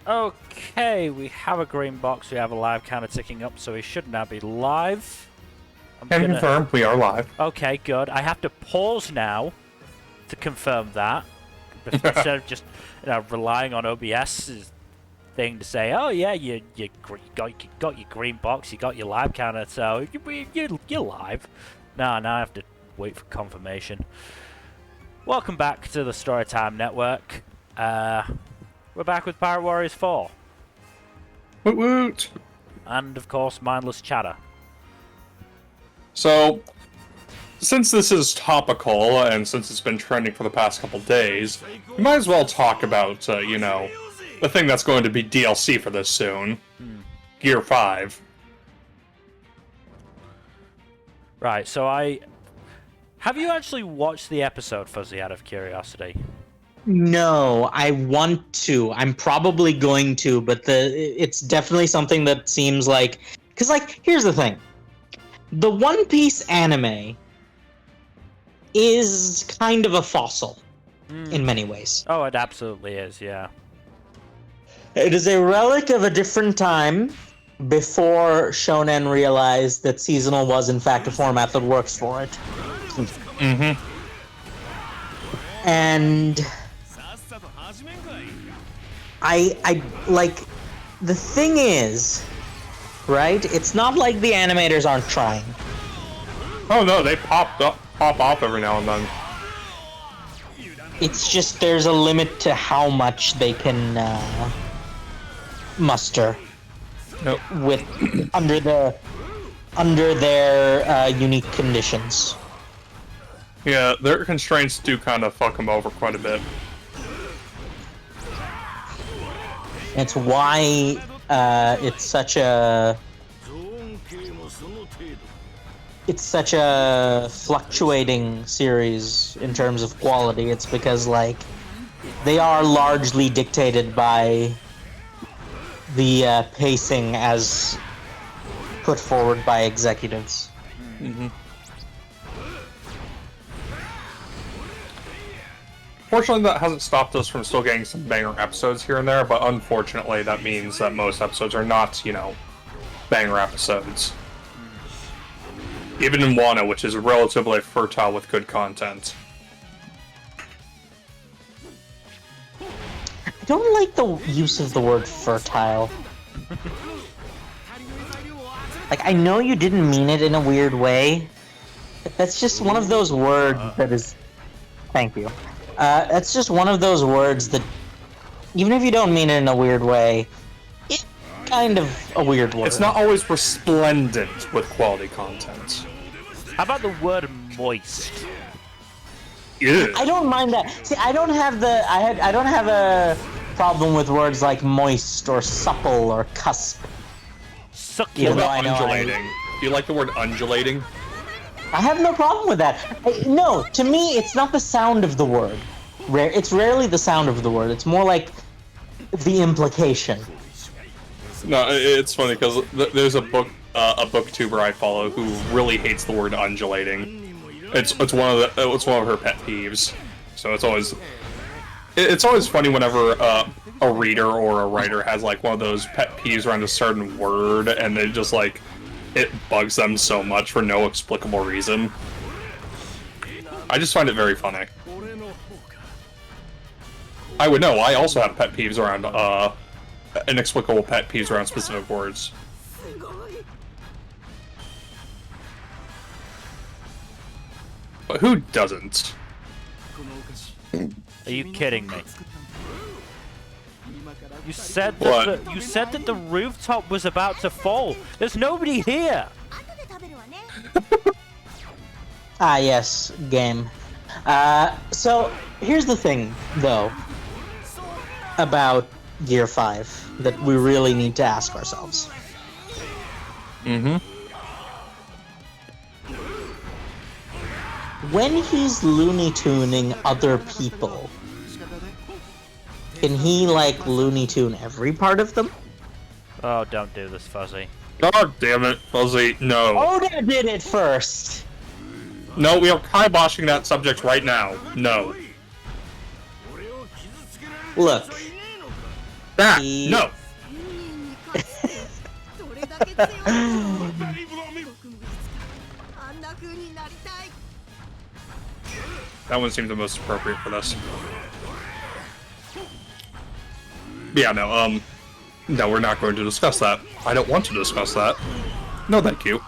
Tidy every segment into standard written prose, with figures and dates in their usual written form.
Okay, we have a green box, we have a live counter ticking up, so we should now be live. Can confirm we are live. Okay, good. I have to pause now to confirm that. Instead of just relying on OBS's thing to say, oh yeah, you got your green box, you got your live counter, so you're live. Now I have to wait for confirmation. Welcome back to the Storytime Network. We're back with Pirate Warriors 4. Woot woot! And, of course, Mindless Chatter. So, since this is topical, and since it's been trending for the past couple days, we might as well talk about, the thing that's going to be DLC for this soon. Gear 5. Right, so have you actually watched the episode, Fuzzy, out of curiosity? No, I want to. I'm probably going to, but it's definitely something that seems like... Because, here's the thing. The One Piece anime is kind of a fossil in many ways. Oh, it absolutely is, yeah. It is a relic of a different time before Shonen realized that seasonal was, in fact, a format that works for it. Mm-hmm. And... I the thing is, right? It's not like the animators aren't trying. Oh no, they pop off every now and then. It's just there's a limit to how much they can muster with under their unique conditions. Yeah, their constraints do kind of fuck them over quite a bit. It's why it's such a fluctuating series in terms of quality. It's because they are largely dictated by the pacing as put forward by executives. Mm-hmm. Fortunately, that hasn't stopped us from still getting some banger episodes here and there, but unfortunately, that means that most episodes are not, banger episodes. Even in Wano, which is relatively fertile with good content. I don't like the use of the word fertile. I know you didn't mean it in a weird way. That's just one of those words that is... Thank you. That's just one of those words that, even if you don't mean it in a weird way, it's kind of a weird word. It's not always resplendent with quality content. How about the word moist? Yeah. I don't mind that. See, I don't have a problem with words like moist or supple or cusp. Succulent. What about undulating? Do you like the word undulating? I have no problem with that. No, to me, it's not the sound of the word. It's rarely the sound of the word. It's more like the implication. No, it's funny because there's a booktuber I follow who really hates the word undulating. It's one of her pet peeves. So it's always funny whenever a reader or a writer has one of those pet peeves around a certain word, and they just it bugs them so much for no explicable reason. I just find it very funny. I would know, I also have pet peeves around, inexplicable pet peeves around specific words. But who doesn't? Are you kidding me? You said that the rooftop was about to fall. There's nobody here. Ah, yes, game. So here's the thing, though, about Gear 5 that we really need to ask ourselves. Mm-hmm. When he's Looney Tuning other people, can he, Looney Tune every part of them? Oh, don't do this, Fuzzy. God damn it, Fuzzy, no. Oda did it first! No, we are kiboshing that subject right now. No. Look, Ah, He- no! That one seemed the most appropriate for this. Yeah, no, we're not going to discuss that. I don't want to discuss that. No, thank you.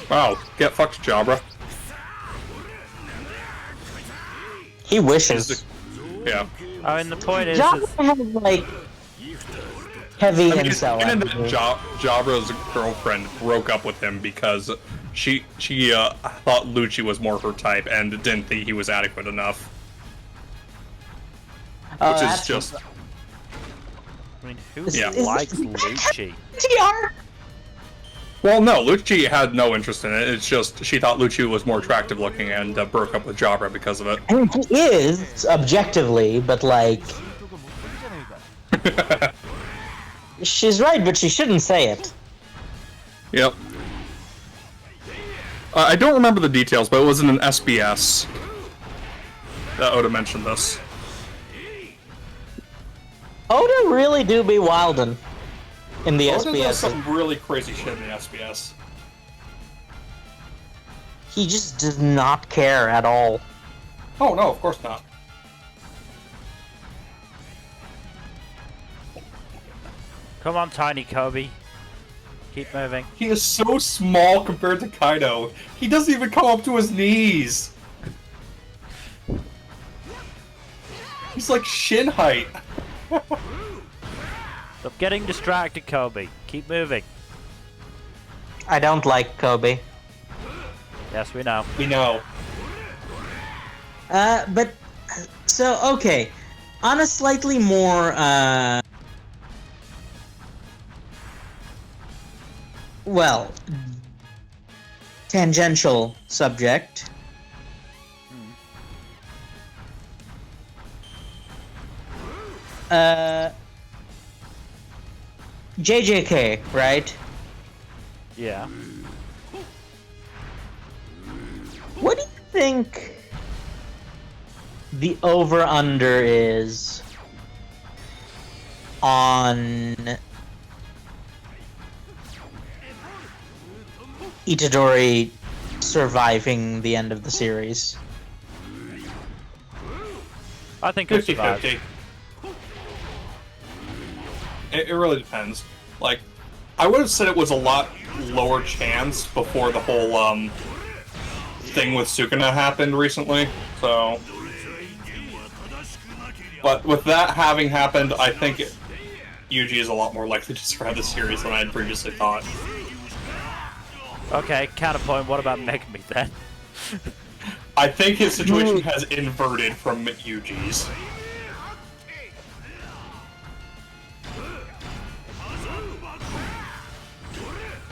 Wow, get fucked, Jabra. He wishes. Yeah. Oh, and the point is, Jabra has like heavy I mean, incel and energy. Jabra's girlfriend broke up with him because she thought Lucci was more her type and didn't think he was adequate enough. Oh, Which is that's just... I mean, who Is- likes Lucci? TR. Well, no, Lucci had no interest in it. It's just she thought Lucci was more attractive looking and broke up with Jabra because of it. I mean, he is objectively, but like, she's right, but she shouldn't say it. Yep. I don't remember the details, but it was in an SBS that Oda mentioned this. Oda really do be wildin' in the Oda does SBS. some really crazy shit in the SBS. He just does not care at all. Oh no, of course not. Come on, tiny Kobe. Keep moving. He is so small compared to Kaido. He doesn't even come up to his knees. He's like shin height. Stop getting distracted, Kobe. Keep moving. I don't like Kobe. Yes, we know. We know. But so okay, on a slightly more well, tangential subject. JJK, right? Yeah. What do you think the over-under is on Itadori surviving the end of the series? I think he'll survive. 50-50. It really depends. Like, I would have said it was a lot lower chance before the whole, thing with Sukuna happened recently, so... But with that having happened, I think Yuji is a lot more likely to survive the series than I had previously thought. Okay, counterpoint. What about Megami then? I think his situation has inverted from Yuji's.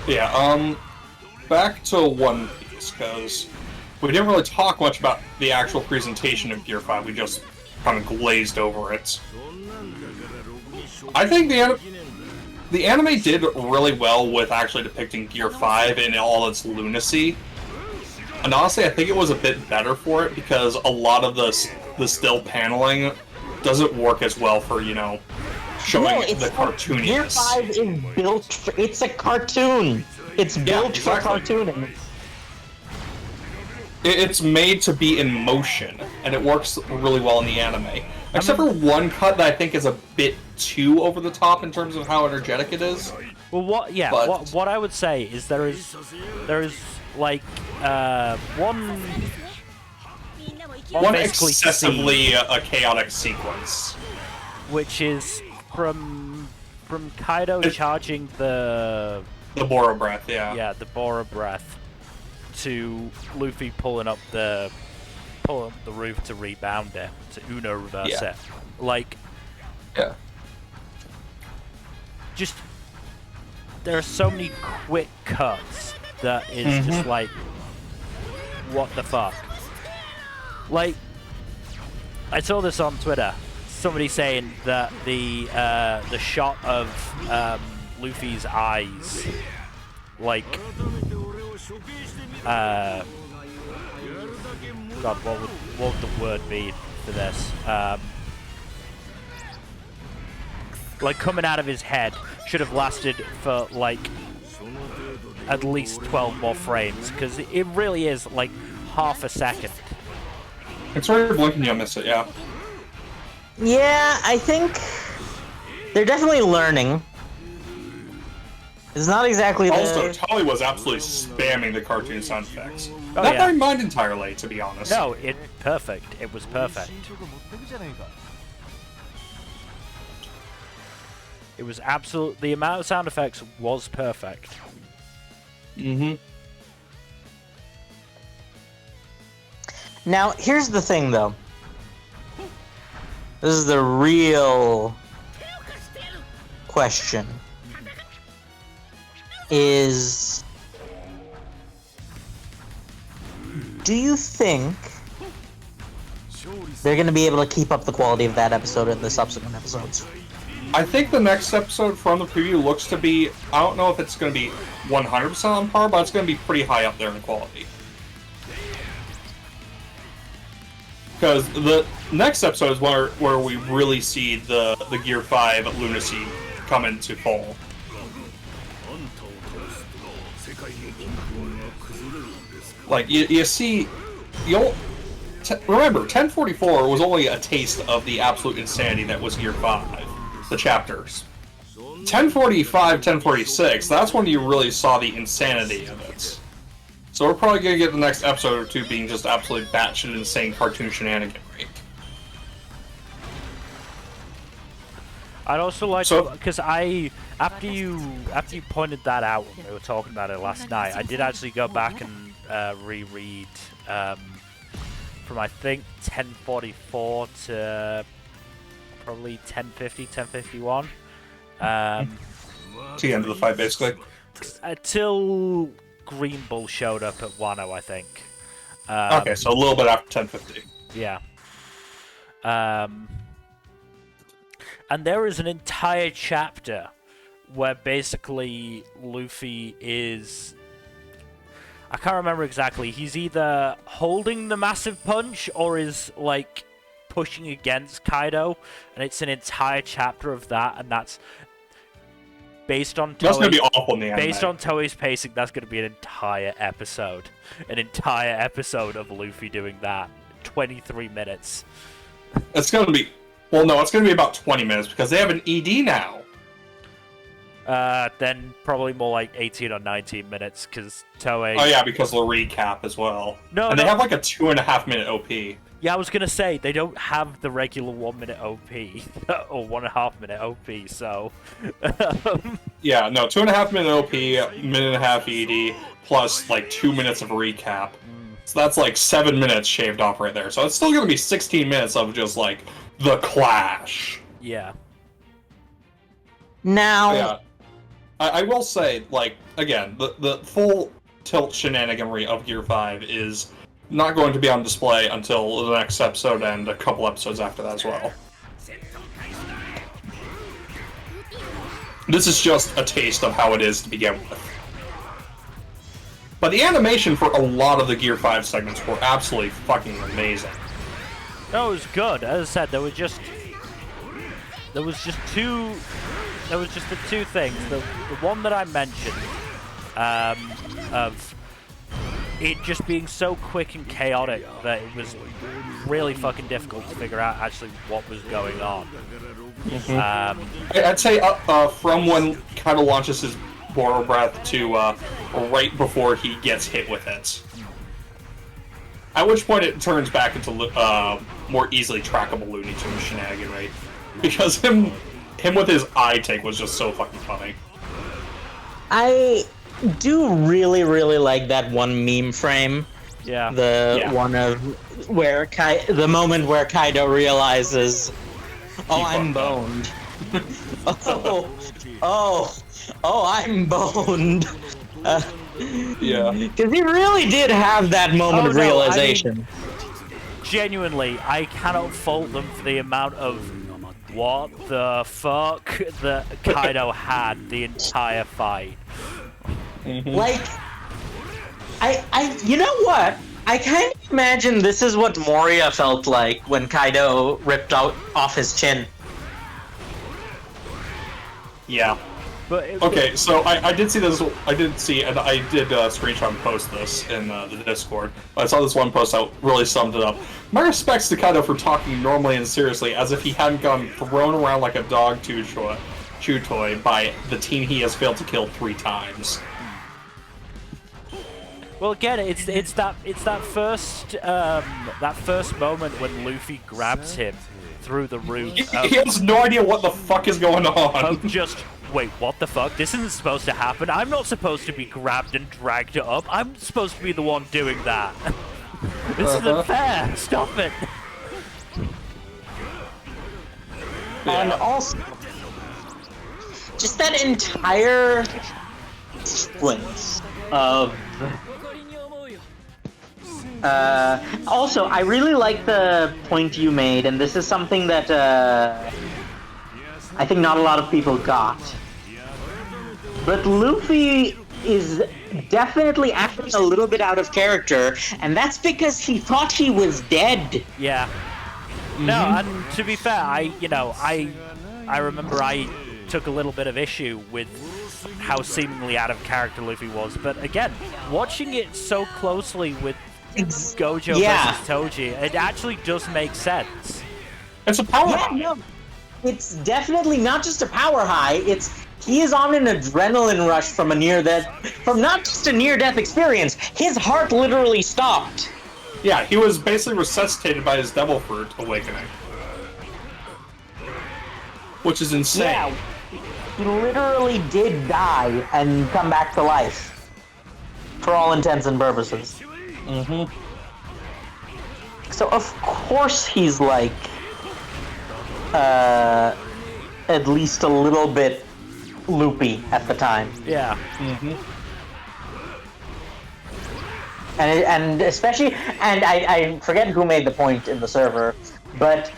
Yeah, back to One Piece, because we didn't really talk much about the actual presentation of Gear 5, we just kind of glazed over it. I think the anime did really well with actually depicting Gear 5 in all its lunacy. And honestly, I think it was a bit better for it, because a lot of the still paneling doesn't work as well for, you know, showing the cartooniness. Gear 5 is built for... It's a cartoon! It's built for cartooning. It's made to be in motion, and it works really well in the anime. Except for one cut that I think is a bit too over the top in terms of how energetic it is. Well, what I would say is there is like one basically excessively a chaotic sequence, which is from Kaido charging the Bora breath, yeah. the Bora breath to Luffy pulling up the roof to rebound it, to Uno reverse it. Like, yeah. Just there are so many quick cuts that is just like, what the fuck? Like, I saw this on Twitter. Somebody saying that the shot of Luffy's eyes, like, God, what would the word be for this? like coming out of his head, should have lasted for like at least 12 more frames, because it really is like half a second. It's where you're blinking, you'll miss it. Yeah. Yeah, I think they're definitely learning. It's not exactly Also, Tully was absolutely spamming the cartoon sound effects. Oh, Not yeah. my mind entirely, to be honest. No, it perfect. It was perfect. It was absolute. The amount of sound effects was perfect. Mm-hmm. Now, here's the thing, though. This is the real question. Is... do you think they're going to be able to keep up the quality of that episode in the subsequent episodes? I think the next episode from the preview looks to be... I don't know if it's going to be 100% on par, but it's going to be pretty high up there in quality. Because the next episode is where we really see the Gear 5 lunacy come into full. Like, you see... remember, 1044 was only a taste of the absolute insanity that was Gear 5, the chapters. 1045, 1046, that's when you really saw the insanity of it. So we're probably going to get the next episode or two being just absolutely batshit insane cartoon shenaniganry. I'd also like because after you pointed that out when we were talking about it last night, I did actually go back and reread from I think 1044 to probably 1050, 1051. To the end of the fight, basically. Until Green Bull showed up at Wano, I think. Okay, so a little bit after 1050. Yeah. And there is an entire chapter where basically Luffy is... I can't remember exactly. He's either holding the massive punch or is, like, pushing against Kaido. And it's an entire chapter of that, and that's... Based on that's going to be awful in the anime. Based on Toei's pacing, that's going to be an entire episode. An entire episode of Luffy doing that. 23 minutes. It's going to be... Well, no, it's going to be about 20 minutes, because they have an ED now. Then probably more like 18 or 19 minutes, because Toei... Oh yeah, because of the recap as well. No, and they have like a 2.5 minute OP. Yeah, I was going to say, they don't have the regular 1 minute OP, or 1.5 minute OP, so... Yeah, no, 2.5 minute OP, minute and a half ED, plus like 2 minutes of recap. So that's like 7 minutes shaved off right there. So it's still going to be 16 minutes of just like the clash. Yeah. Now... Yeah. I will say, like, again, the full tilt shenaniganry of Gear 5 is not going to be on display until the next episode and a couple episodes after that as well. This is just a taste of how it is to begin with. But the animation for a lot of the Gear 5 segments were absolutely fucking amazing. No, it was good. As I said, there was just the two things. The one that I mentioned, of it just being so quick and chaotic that it was really fucking difficult to figure out actually what was going on. I'd say from when Kaido launches his Boro Breath to right before he gets hit with it. At which point it turns back into more easily trackable Looney Tunes shenaniganry. Because him with his eye take was just so fucking funny. I do really, really like that one meme frame. Yeah. One of where the moment where Kaido realizes, "Oh, I'm boned." oh, I'm boned. Yeah. Because he really did have that moment of realization. I mean, genuinely, I cannot fault them for the amount of what the fuck that Kaido had the entire fight. Like, you know what? I kind of imagine this is what Moria felt like when Kaido ripped off his chin. Yeah. But it, Okay, so I did see this. I did see, and I did screenshot and post this in the Discord. I saw this one post that really summed it up. My respects to Kaido for talking normally and seriously, as if he hadn't gotten thrown around like a dog chew toy by the team he has failed to kill 3 times. Well, again, it's that first moment when Luffy grabs him through the roof. He has no idea what the fuck is going on. Just wait, what the fuck? This isn't supposed to happen. I'm not supposed to be grabbed and dragged up. I'm supposed to be the one doing that. This isn't fair. Stop it. And also, just that entire sequence of. Also, I really like the point you made, and this is something that I think not a lot of people got. But Luffy is definitely acting a little bit out of character, and that's because he thought he was dead. Yeah. No, and to be fair, I remember I took a little bit of issue with how seemingly out of character Luffy was, but again, watching it so closely with Gojo versus Toji, it actually does make sense. It's a power high. No, it's definitely not just a power high. He is on an adrenaline rush from not just a near-death experience. His heart literally stopped. Yeah, he was basically resuscitated by his Devil Fruit awakening, which is insane. Yeah, he literally did die and come back to life, for all intents and purposes. So of course he's like, at least a little bit loopy at the time. Yeah. And especially, and I forget who made the point in the server, but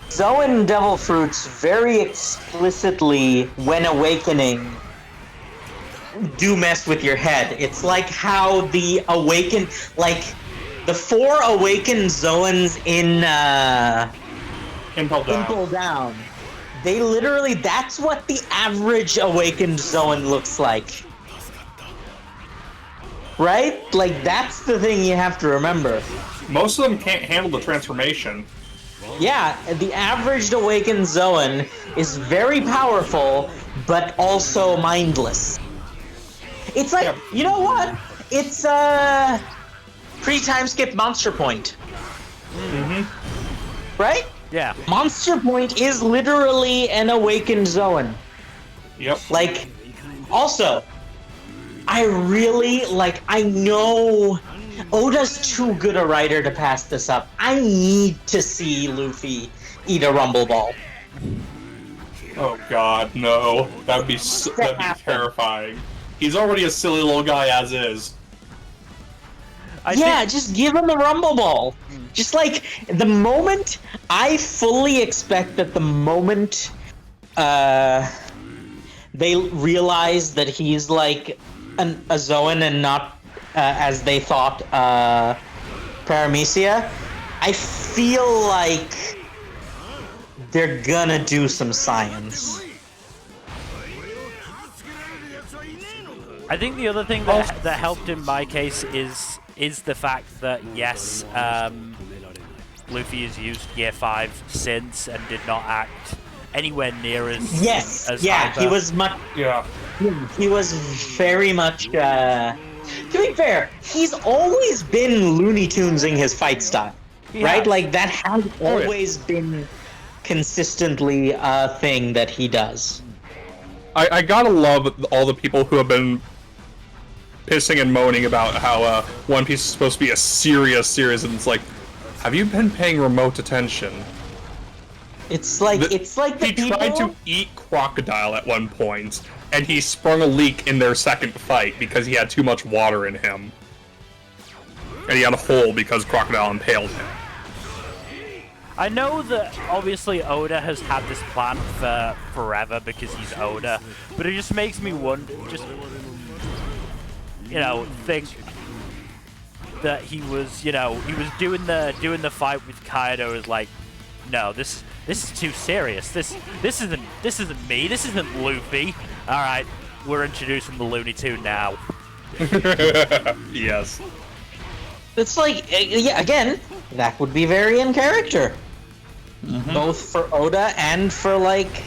Zoan Devil Fruits very explicitly, when awakening, do mess with your head. It's like how the the 4 awakened Zoans in Impel Down. They literally, that's what the average awakened Zoan looks like. Right? Like, that's the thing you have to remember. Most of them can't handle the transformation. Yeah, the average awakened Zoan is very powerful, but also mindless. It's like, you know what? It's pre-time skip Monster Point. Right? Yeah. Monster Point is literally an awakened Zoan. Yep. Like, also, I know Oda's too good a writer to pass this up. I need to see Luffy eat a Rumble Ball. Oh god, no. That'd be terrifying. He's already a silly little guy as is. Just give him the Rumble Ball. Just like, the moment, I fully expect that the moment they realize that he's like a Zoan and not, as they thought, Paramecia, I feel like they're gonna do some science. I think the other thing that helped in my case is the fact that, yes, Luffy has used Year 5 since and did not act anywhere near as hyper. He was much. Yeah. He was very much. To be fair, he's always been Looney Tunesing his fight style, right? Like that has always been consistently a thing that he does. I gotta love all the people who have been pissing and moaning about how One Piece is supposed to be a serious series, and it's like, have you been paying remote attention? It's like the he tried to eat Crocodile at one point, and he sprung a leak in their second fight because he had too much water in him. And he had a hole because Crocodile impaled him. I know that obviously Oda has had this plan for forever because he's Oda, but it just makes me wonder, think that he was doing the fight with Kaido is like, no, this This is too serious. This isn't me. This isn't Luffy. All right, we're introducing the Looney Tune now. Yes. It's like, yeah, again, that would be very in character. Both for Oda and for, like,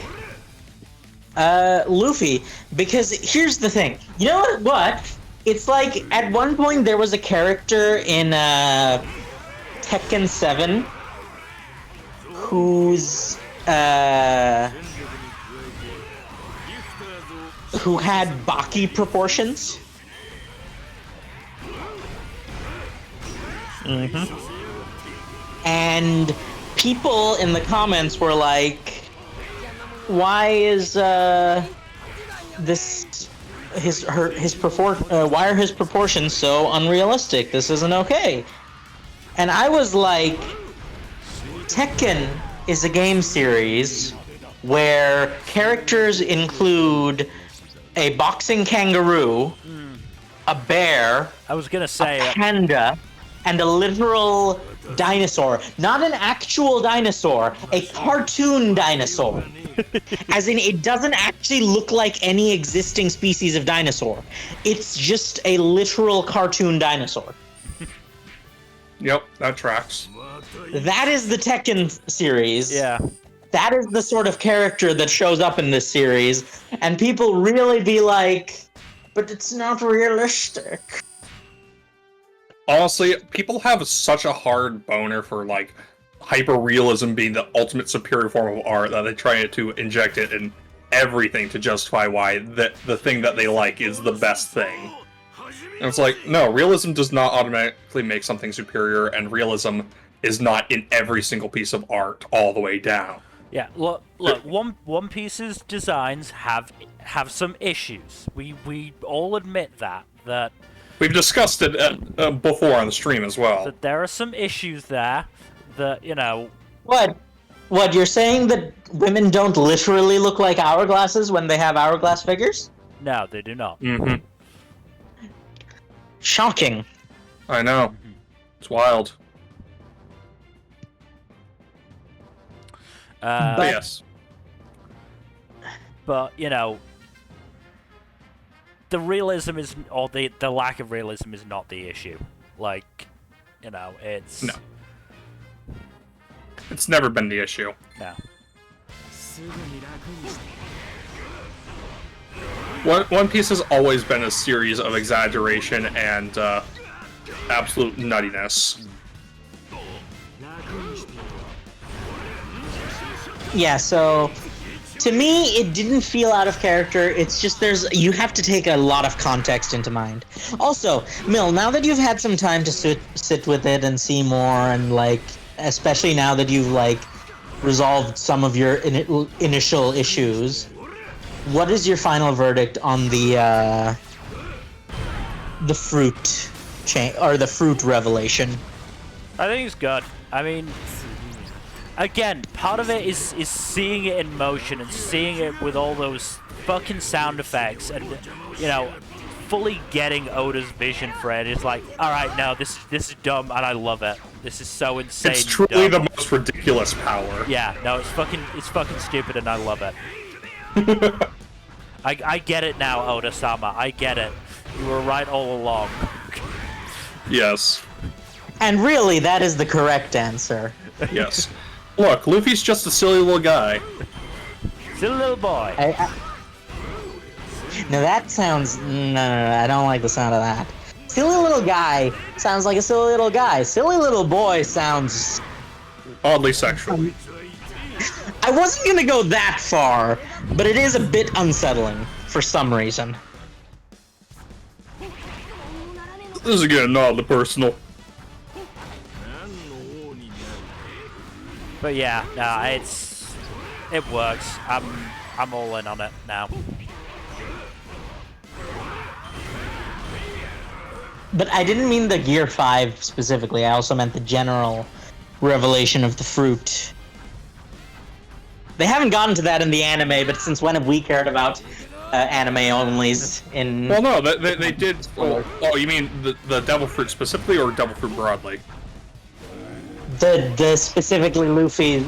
Luffy. Because here's the thing. You know what? It's like, at one point there was a character in Tekken 7 who's, who had Baki proportions. And people in the comments were like, why is why are his proportions so unrealistic? This isn't okay. And I was like, Tekken is a game series where characters include a boxing kangaroo, a bear, I was gonna say. a panda, and a literal dinosaur. Not an actual dinosaur, a cartoon dinosaur. As in, it doesn't actually look like any existing species of dinosaur. It's just a literal cartoon dinosaur. Yep, that tracks. That is the Tekken series. Yeah. That is the sort of character that shows up in this series. And people really be like, but it's not realistic. Honestly, people have such a hard boner for, like, hyper-realism being the ultimate superior form of art that they try to inject it in everything to justify why the thing that they like is the best thing. And it's like, no, realism does not automatically make something superior, and realism is not in every single piece of art all the way down. Yeah, look, One Piece's designs have some issues. We all admit that We've discussed it before on the stream as well. that there are some issues there that, you know. What? What, you're saying that women don't literally look like hourglasses when they have hourglass figures? No, they do not. Mm-hmm. Shocking. I know. It's wild. But yes. But, you know, the realism is, or the lack of realism is not the issue. Like, you know, it's... No. It's never been the issue. No. One Piece has always been a series of exaggeration and absolute nuttiness. Yeah, so to me, it didn't feel out of character. It's just you have to take a lot of context into mind. Also, Mill, now that you've had some time to sit with it and see more, and like, especially now that you've like resolved some of your initial issues, what is your final verdict on the fruit chain or the fruit revelation? I think it's good. I mean, again, part of it is seeing it in motion and seeing it with all those fucking sound effects and, you know, fully getting Oda's vision for it. It's like, all right, no, this is dumb and I love it. This is so insane. It's truly dumb. the most ridiculous power. Yeah, no, it's fucking stupid and I love it. I get it now, Oda-sama. I get it. You were right all along. Yes. And really, that is the correct answer. Yes. Look, Luffy's just a silly little guy. Silly little boy. No, that sounds... No, I don't like the sound of that. Silly little guy sounds like a silly little guy. Silly little boy sounds... Oddly sexual. I wasn't gonna go that far, but it is a bit unsettling for some reason. This is getting oddly personal. But yeah, no, it works. I'm all in on it now. But I didn't mean the Gear 5 specifically, I also meant the general revelation of the fruit. They haven't gotten to that in the anime, but since when have we cared about anime onlys in... Well, no, they did... Oh, you mean the devil fruit specifically, or devil fruit broadly? The specifically Luffy,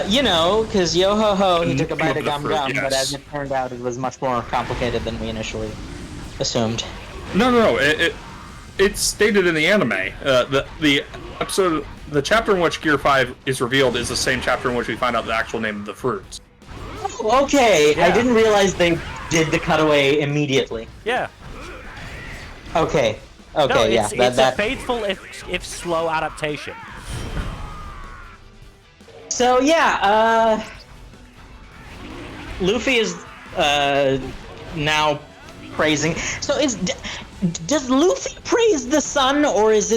You know, because yo ho ho, he The took a bite name of of the gum fruit, gum, but yes. as it turned out, it was much more complicated than we initially assumed. No. It's stated in the anime. The episode, the chapter in which Gear 5 is revealed is the same chapter in which we find out the actual name of the fruits. Okay, I Yeah. didn't realize they did the cutaway immediately. Yeah. Okay, No, yeah, it's a faithful if slow adaptation. So yeah, Luffy is now praising. So does Luffy praise the sun, or is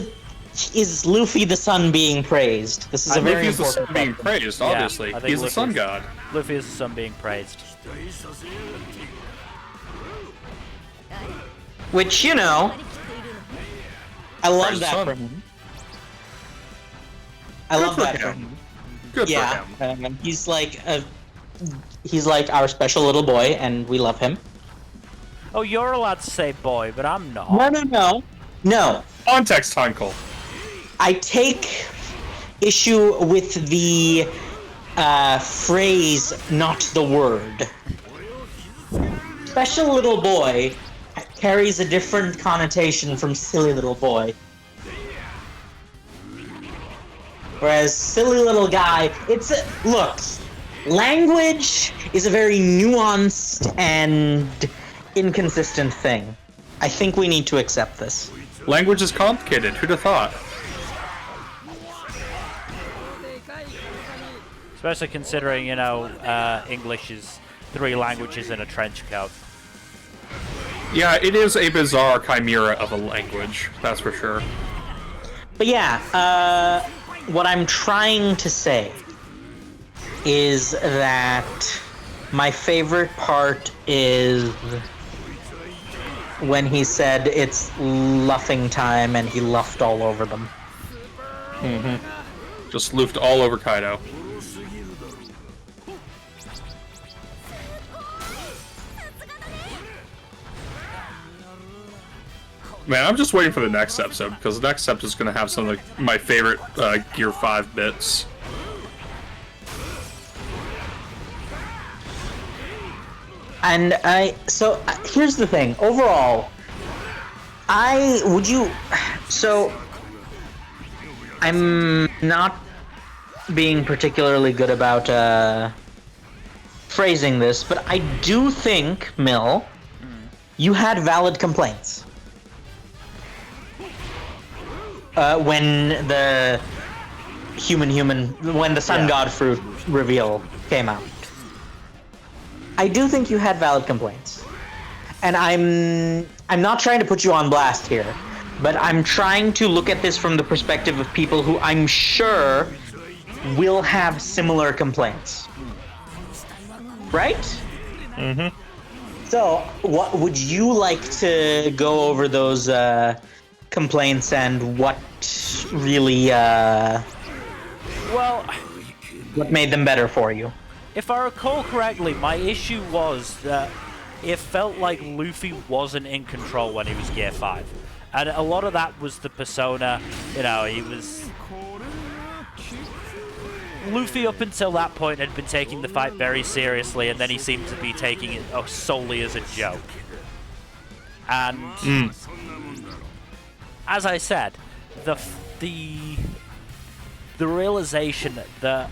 Luffy the sun being praised? This is a very Luffy's the important sun being question. praised, Yeah, obviously. I think He's the sun Luffy's- god. Luffy is the sun being praised. Which, you know, I love Praise the that sun. for him. I Good love for that for him. him. Good Yeah, for him. he's like our special little boy, and we love him. Oh, you're allowed to say boy, but I'm not. No. Context, Heinkel. I take issue with the phrase, not the word. Special little boy carries a different connotation from silly little boy. Whereas silly little guy, look, language is a very nuanced and inconsistent thing. I think we need to accept this. Language is complicated. Who'd have thought? Especially considering, you know, English is 3 languages in a trench coat. Yeah, it is a bizarre chimera of a language, that's for sure. But yeah, what I'm trying to say is that my favorite part is when he said it's luffing time and he luffed all over them. Just loofed all over Kaido. Man, I'm just waiting for the next episode, because the next episode is going to have some of my favorite Gear 5 bits. And here's the thing. Overall, I'm not being particularly good about phrasing this, but I do think, Mill, you had valid complaints. When the when the Sun Yeah. God fruit reveal came out. I do think you had valid complaints. And I'm not trying to put you on blast here, but I'm trying to look at this from the perspective of people who I'm sure will have similar complaints. Right? Mm-hmm. So, what would you like to go over those complaints and what really Well, what made them better for you? if I recall correctly, my issue was that it felt like Luffy wasn't in control when he was Gear 5. And a lot of that was the persona, you know, he was... Luffy up until that point had been taking the fight very seriously, and then he seemed to be taking it solely as a joke. And... As I said, the realization that,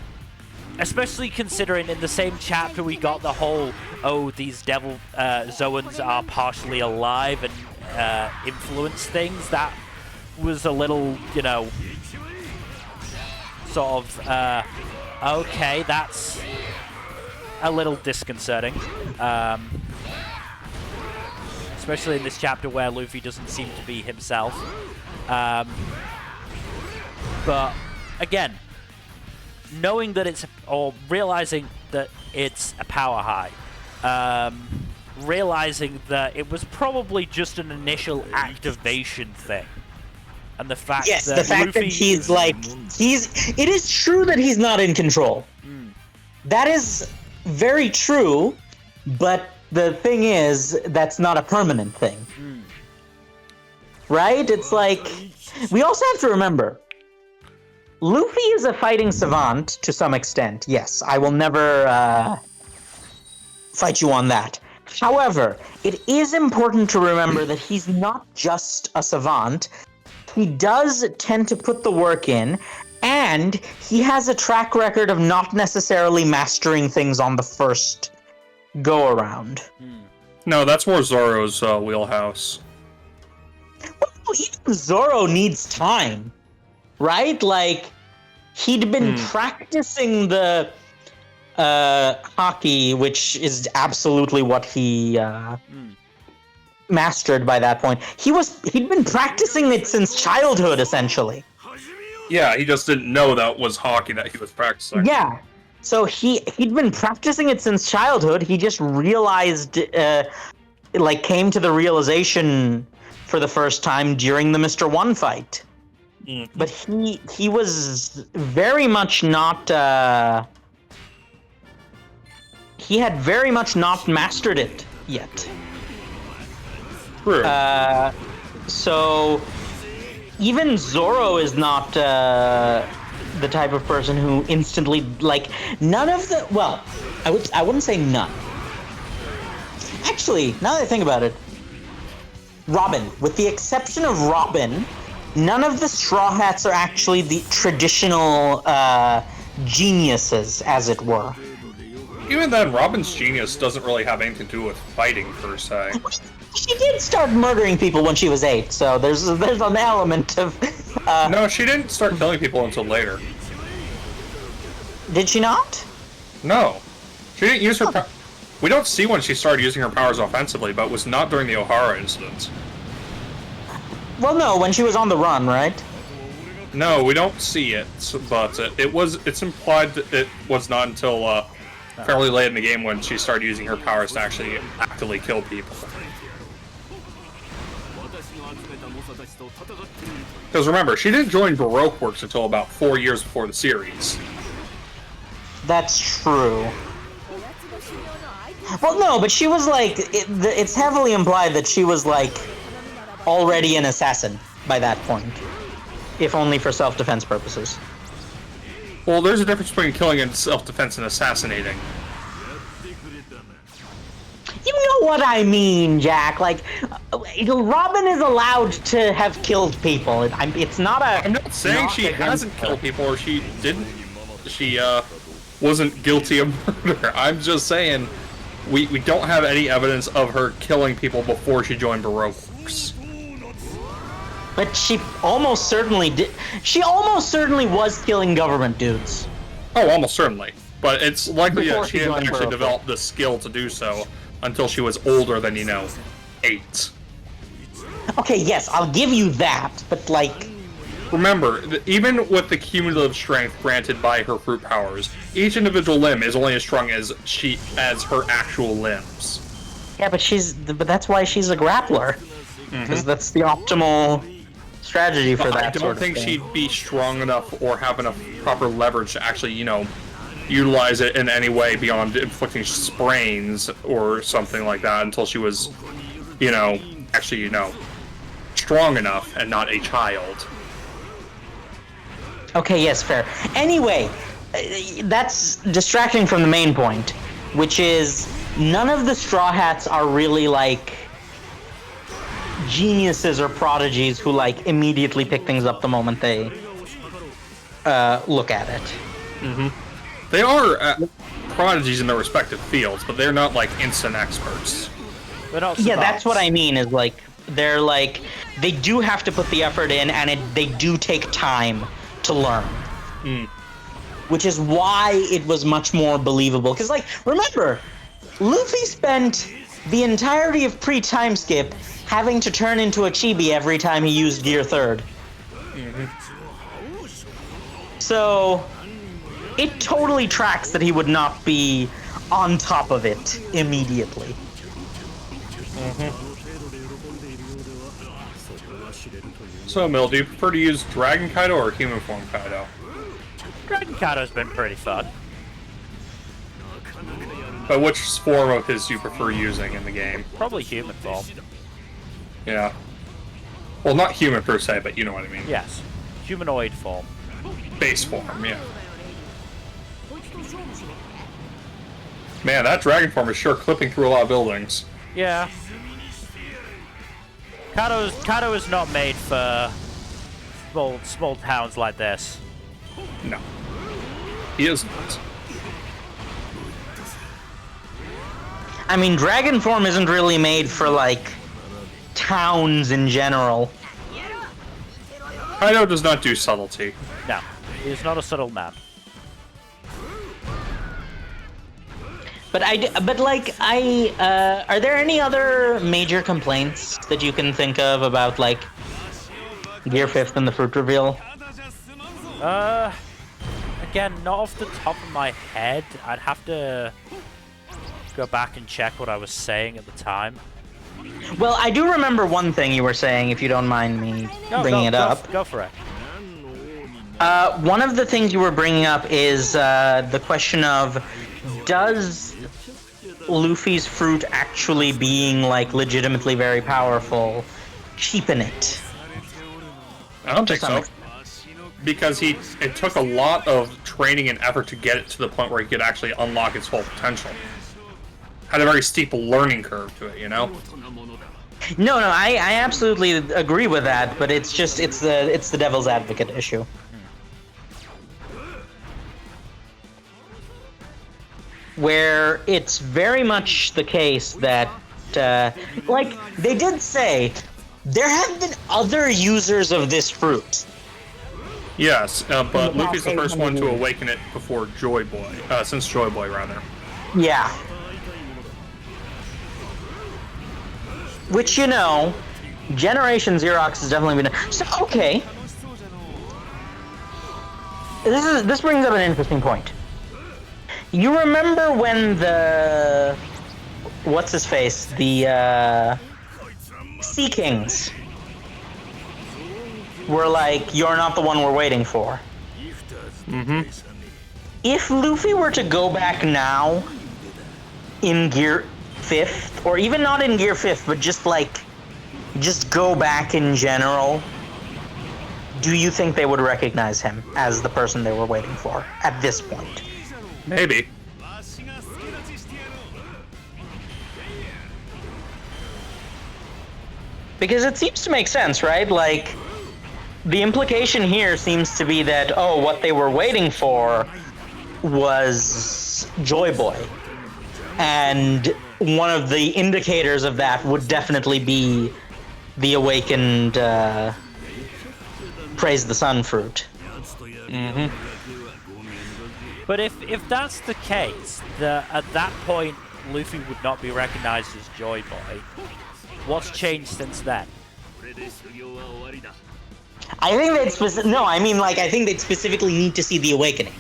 especially considering in the same chapter we got the whole, oh, these devil Zoans are partially alive and influence things, that was a little, you know, sort of, okay, that's a little disconcerting. Especially in this chapter where Luffy doesn't seem to be himself. But, again, knowing that or realizing that it's a power high, realizing that it was probably just an initial activation thing, and the fact Yes, that the fact Luffy that it is true that he's not in control. That is very true, but the thing is, that's not a permanent thing. Right? It's like, we also have to remember, Luffy is a fighting savant to some extent. Yes, I will never fight you on that. However, it is important to remember that he's not just a savant. He does tend to put the work in, and he has a track record of not necessarily mastering things on the first go around. No, that's more Zoro's wheelhouse. Well, even Zoro needs time, right? Like, he'd been practicing the hockey, which is absolutely what he mastered by that point. He'd been practicing it since childhood, essentially. Yeah, he just didn't know that was hockey that he was practicing. Yeah. So he'd been practicing it since childhood. He just realized, came to the realization for the first time during the Mr. One fight. But he was very much not. He had very much not mastered it yet. True. So even Zoro is not the type of person who instantly, like, none of the, well, I wouldn't say none. Actually, now that I think about it, Robin, with the exception of Robin, none of the Straw Hats are actually the traditional geniuses, as it were. Even then, Robin's genius doesn't really have anything to do with fighting, per se. She did start murdering people when she was 8, so there's an element of... No, she didn't start killing people until later. Did she not? No. She didn't use her... We don't see when she started using her powers offensively, but it was not during the Ohara incident. Well, no, when she was on the run, right? No, we don't see it, but it's implied that it was not until fairly late in the game when she started using her powers to actually actively kill people. Because remember, she didn't join Baroque Works until about 4 years before the series. That's true. Well, no, but she was like... it's heavily implied that she was, like, already an assassin by that point. If only for self-defense purposes. Well, there's a difference between killing in self-defense and assassinating. You know what I mean, Jack. Like, Robin is allowed to have killed people. It's not a... I'm not saying she hasn't killed people or she didn't... She, wasn't guilty of murder. I'm just saying we don't have any evidence of her killing people before she joined Baroque Works. But she almost certainly did. She almost certainly was killing government dudes. Oh, almost certainly. But it's likely Before that she she didn't joined actually Baroque. develop the skill to do so until she was older than, 8. Okay, yes, I'll give you that, but like... Remember, even with the cumulative strength granted by her fruit powers, each individual limb is only as strong as her actual limbs. Yeah, but that's why she's a grappler. Because that's the optimal strategy for that I sort don't of think thing. she'd be strong enough or have enough proper leverage to actually, utilize it in any way beyond inflicting sprains or something like that until she was, actually, strong enough and not a child. Okay, yes, fair. Anyway, that's distracting from the main point, which is none of the Straw Hats are really, like, geniuses or prodigies who, like, immediately pick things up the moment they look at it. They are prodigies in their respective fields, but they're not, like, instant experts. Yeah, that's what I mean, is, like, they're, like, they do have to put the effort in, and they do take time to learn. Which is why it was much more believable. Because, like, remember, Luffy spent the entirety of pre-time skip having to turn into a chibi every time he used Gear 3rd. So, it totally tracks that he would not be on top of it immediately. So, Mill, do you prefer to use Dragon Kaido or Human Form Kaido? Dragon Kaido's been pretty fun. But which form of his do you prefer using in the game? Probably human form. Yeah. Well, not human per se, but you know what I mean. Yes. Humanoid form. base form, yeah. Man, that dragon form is sure clipping through a lot of buildings. Yeah. Kato is not made for small towns like this. No. He is not. I mean, dragon form isn't really made for, like, towns in general. Kaido does not do subtlety. No, he's not a subtle man. But are there any other major complaints that you can think of about, like, Gear 5th and the fruit reveal? Again, not off the top of my head. I'd have to go back and check what I was saying at the time. Well, I do remember one thing you were saying, if you don't mind me bringing it up. Go for it. One of the things you were bringing up is the question of, does Luffy's fruit actually being, like, legitimately very powerful cheapen it? I don't think so. Because it took a lot of training and effort to get it to the point where he could actually unlock its full potential. Had a very steep learning curve to it, you know? No, I absolutely agree with that, but it's the devil's advocate issue. Where it's very much the case that, like, they did say, there have been other users of this fruit. Yes, but Luffy's the first one to awaken it before Joy Boy, since Joy Boy, rather. Yeah. Which, you know, Generation Xerox has definitely been... So, okay. This brings up an interesting point. You remember when the... What's-his-face? The, Sea Kings were like, you're not the one we're waiting for. Mm-hmm. If Luffy were to go back now in Gear 5th, or even not in Gear 5th, but just go back in general, do you think they would recognize him as the person they were waiting for at this point? Maybe. Because it seems to make sense, right? Like, the implication here seems to be that, oh, what they were waiting for was Joy Boy. And one of the indicators of that would definitely be the awakened Praise the Sun fruit. Mm-hmm. But if that's the case, at that point, Luffy would not be recognized as Joy Boy. What's changed since then? I think I think they'd specifically need to see the awakening.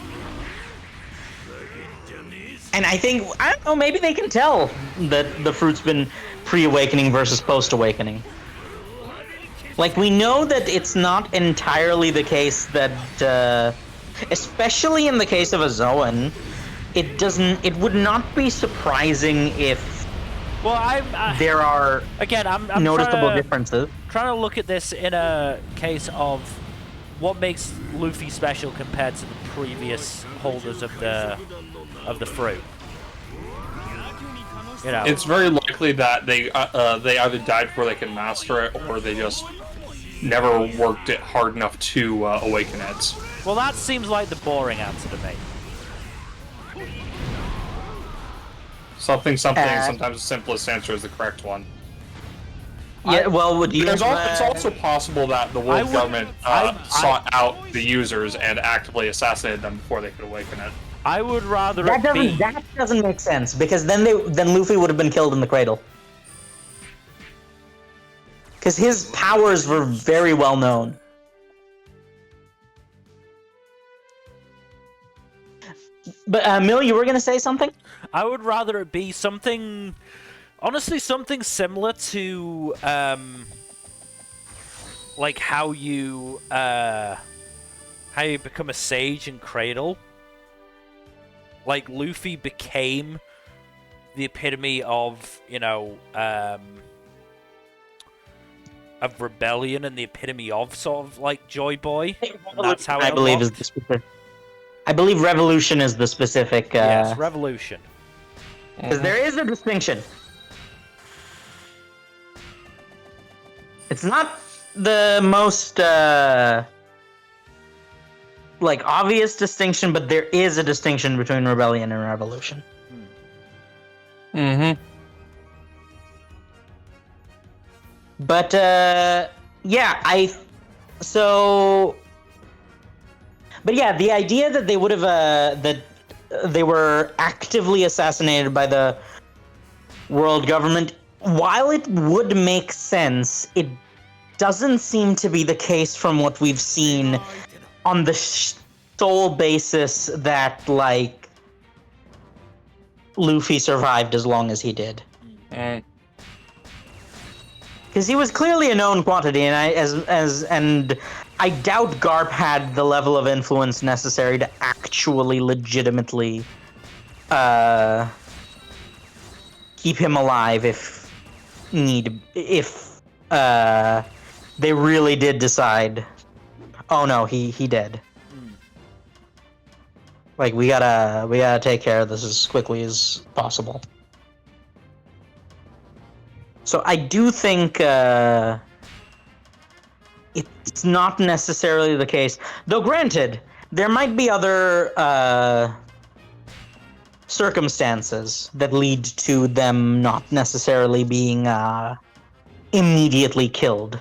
And I think, I don't know, maybe they can tell that the fruit's been pre-awakening versus post-awakening. Like, we know that it's not entirely the case that, especially in the case of a Zoan, it would not be surprising if there are I'm noticeable differences. Trying to look at this in a case of what makes Luffy special compared to the previous holders of the fruit. You know, It's very likely that they either died before they could master it, or they just never worked it hard enough to awaken it. well, that seems like the boring answer to me. Something. Sometimes the simplest answer is the correct one. Yeah, well, would you? It's also possible that the world government sought out the users and actively assassinated them before they could awaken it. I would rather That doesn't make sense, because then Luffy would have been killed in the cradle. Because his powers were very well known. But Mill, you were gonna say something? I would rather it be something, honestly, something similar to like how you become a sage in Cradle. Like, Luffy became the epitome of, you know, of rebellion and the epitome of sort of like Joy Boy. And that's how I it believe is unlocked. the specific. I believe revolution is the specific. Yes, revolution. Because there is a distinction. It's not the most like obvious distinction, but there is a distinction between rebellion and revolution. Mm-hmm. But yeah, but yeah, the idea that they would have that they were actively assassinated by the world government, while it would make sense, it doesn't seem to be the case from what we've seen on the sole basis that like Luffy survived as long as he did. Because he was clearly a known quantity, and I doubt Garp had the level of influence necessary to actually legitimately keep him alive if they really did decide, oh no, he dead. Like we gotta take care of this as quickly as possible. So I do think it's not necessarily the case. Though granted, there might be other circumstances that lead to them not necessarily being immediately killed.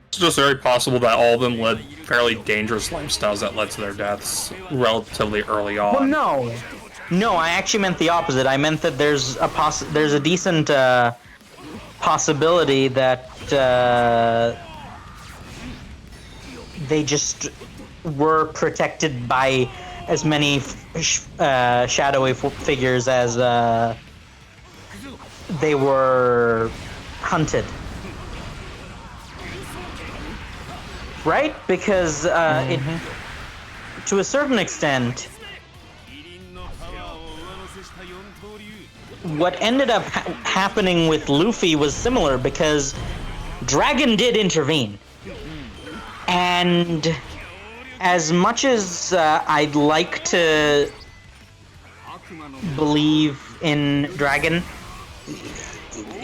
It's just very possible that all of them led fairly dangerous lifestyles that led to their deaths relatively early on. Well, no, I actually meant the opposite. I meant that there's a decent possibility that they just were protected by as many shadowy figures as they were hunted. Right? Because it, to a certain extent, what ended up happening with Luffy was similar because Dragon did intervene. And as much as I'd like to believe in Dragon,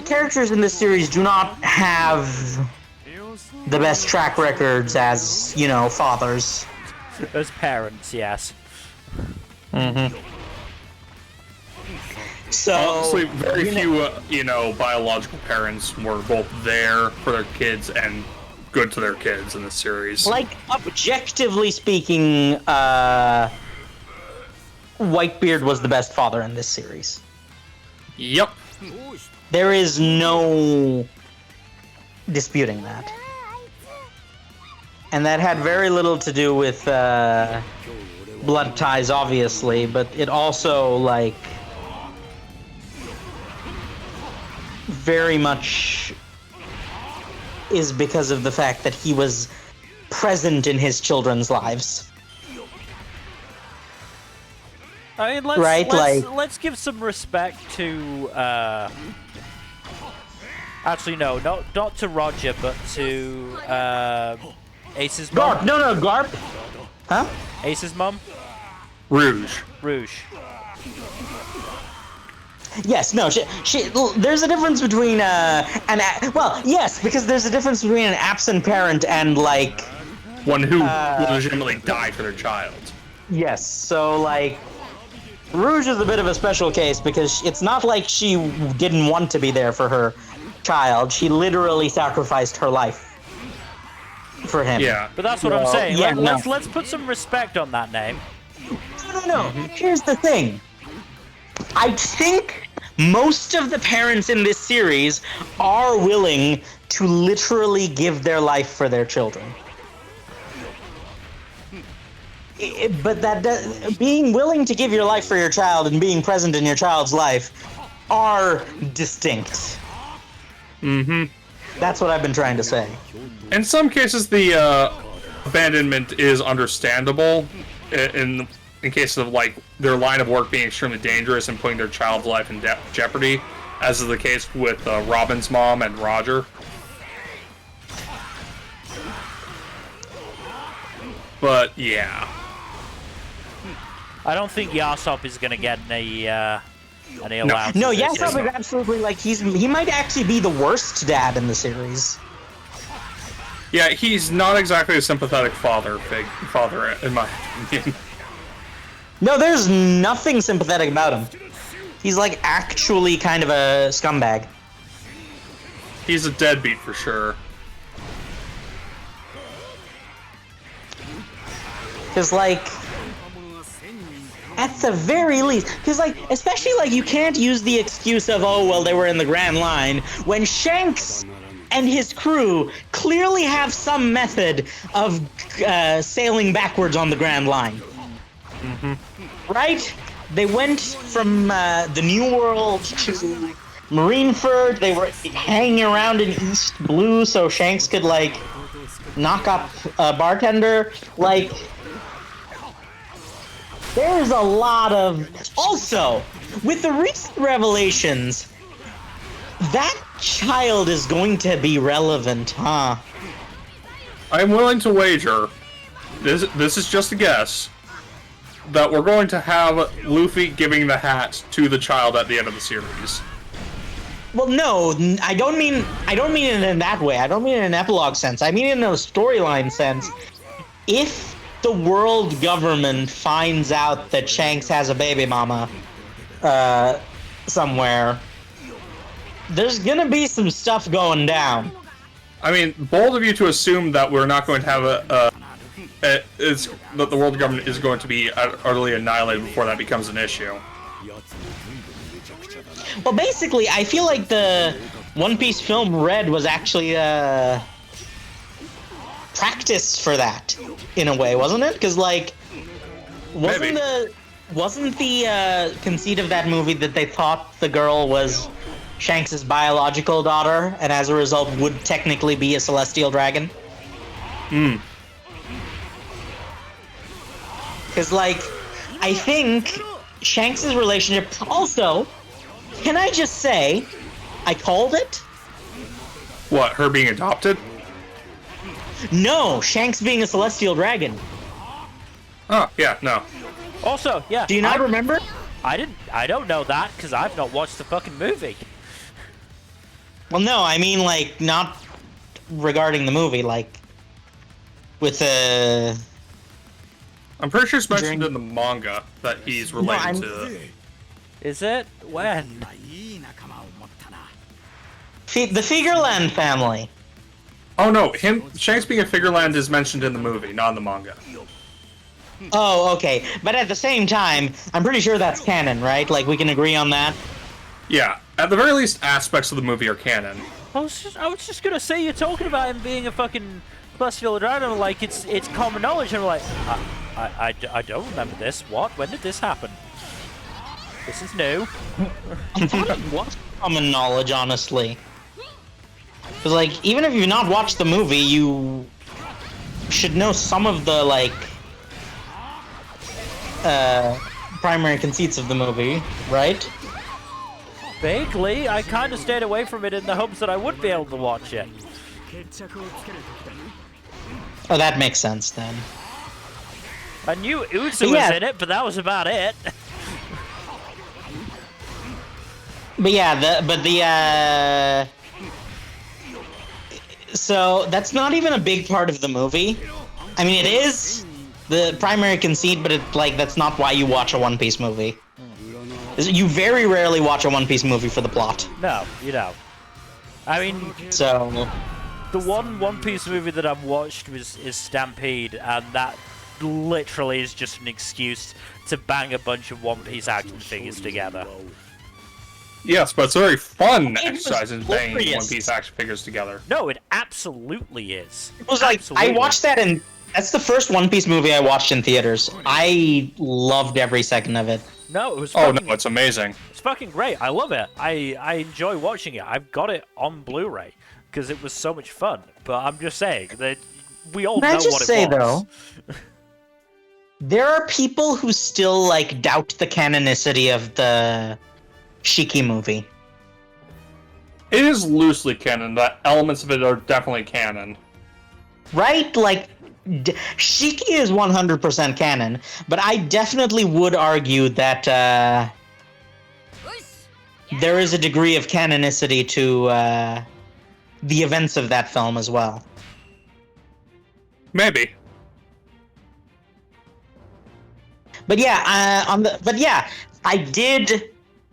characters in this series do not have the best track records as, you know, fathers. As parents, yes. So honestly, very few, biological parents were both there for their kids and good to their kids in the series. Like, objectively speaking, Whitebeard was the best father in this series. Yep. There is no disputing that. And that had very little to do with blood ties, obviously, but it also, like, very much is because of the fact that he was present in his children's lives. I mean, let's give some respect to actually no, not to Roger, but to Ace's mom. Garp, no, Garp. Huh? Ace's mom. Rouge. Yes, no, she there's a difference between yes, because there's a difference between an absent parent and, like, one who legitimately died for their child. Yes, so, like, Rouge is a bit of a special case because it's not like she didn't want to be there for her child. She literally sacrificed her life for him. Yeah. But that's what I'm saying. Yeah, Let's put some respect on that name. No. Here's the thing. I think most of the parents in this series are willing to literally give their life for their children. But being willing to give your life for your child and being present in your child's life are distinct. That's what I've been trying to say. In some cases, the abandonment is understandable. In cases of, like, their line of work being extremely dangerous and putting their child's life in jeopardy, as is the case with Robin's mom and Roger. But yeah, I don't think Yasop is gonna get any allowance. No, in this Yasop is season. absolutely like he might actually be the worst dad in the series. yeah, he's not exactly a sympathetic father in my opinion. No, there's nothing sympathetic about him. He's like actually kind of a scumbag. He's a deadbeat for sure. Because, like, at the very least, because, like, especially, like, you can't use the excuse of, oh, well, they were in the Grand Line, when Shanks and his crew clearly have some method of sailing backwards on the Grand Line. Right? They went from the New World to Marineford. They were hanging around in East Blue so Shanks could, like, knock up a bartender. Like, there's a lot of... Also, with the recent revelations, that child is going to be relevant, huh? I'm willing to wager, this is just a guess, that we're going to have Luffy giving the hat to the child at the end of the series. Well, no, I don't mean it in that way. I don't mean it in an epilogue sense. I mean it in a storyline sense. If the world government finds out that Shanks has a baby mama somewhere, there's gonna be some stuff going down. I mean, bold of you to assume that we're not going to have that the world government is going to be utterly annihilated before that becomes an issue. Well, basically, I feel like the One Piece film Red was actually practice for that in a way, wasn't it? Because like, wasn't the conceit of that movie that they thought the girl was Shanks' biological daughter, and as a result would technically be a celestial dragon? Because like, I think Shanks' relationship. Also, can I just say, I called it? What, her being adopted? No, Shanks being a celestial dragon. Oh, yeah, no. Also, yeah. Do you not remember? I don't know that because I've not watched the fucking movie. Well, no, I mean, like, not regarding the movie, like, with I'm pretty sure it's mentioned in the manga that he's related to. Is it? When? the Figureland family. Oh no, Shanks being a Figureland is mentioned in the movie, not in the manga. Oh, okay. But at the same time, I'm pretty sure that's canon, right? Like, we can agree on that? Yeah, at the very least, aspects of the movie are canon. I was just gonna say, you're talking about him being a fucking celestial dragon, like it's common knowledge, and I'm like, I don't remember this. What? When did this happen? This is new. I thought it was common knowledge, honestly. Because, like, even if you've not watched the movie, you should know some of the, like, primary conceits of the movie, right? Vaguely, I kind of stayed away from it in the hopes that I would be able to watch it. Oh, that makes sense, then. I knew Uzu Yeah. was in it, but that was about it. But yeah, so that's not even a big part of the movie. I mean, it is the primary conceit, but that's not why you watch a One Piece movie. You very rarely watch a One Piece movie for the plot. No, you don't. I mean, So, the One Piece movie that I've watched is Stampede, and that literally is just an excuse to bang a bunch of One Piece action figures together. Yes, but it's a very fun It was exercise in banging glorious. One Piece action figures together. No, it absolutely is. it was like, Absolutely. I watched that in... That's the first One Piece movie I watched in theaters. I loved every second of it. No, it was Oh fucking, no, it's amazing. it's fucking great. I love it. I enjoy watching it. I've got it on Blu-ray because it was so much fun. But I'm just saying that we all Can know I just what it say, was. though, there are people who still, like, doubt the canonicity of the Shiki movie. It is loosely canon. That elements of it are definitely canon. Right? Like, Shiki is 100% canon, but I definitely would argue that there is a degree of canonicity to the events of that film as well. Maybe. But yeah,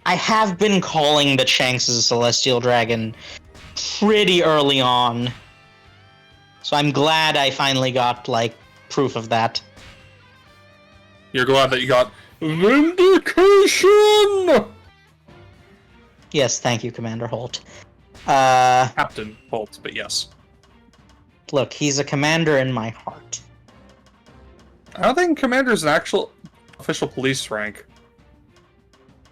I have been calling that Shanks is a celestial dragon pretty early on. So I'm glad I finally got, like, proof of that. You're glad that you got vindication! Yes, thank you, Commander Holt. Captain Holt, but yes. Look, he's a commander in my heart. I don't think Commander's an actual official police rank.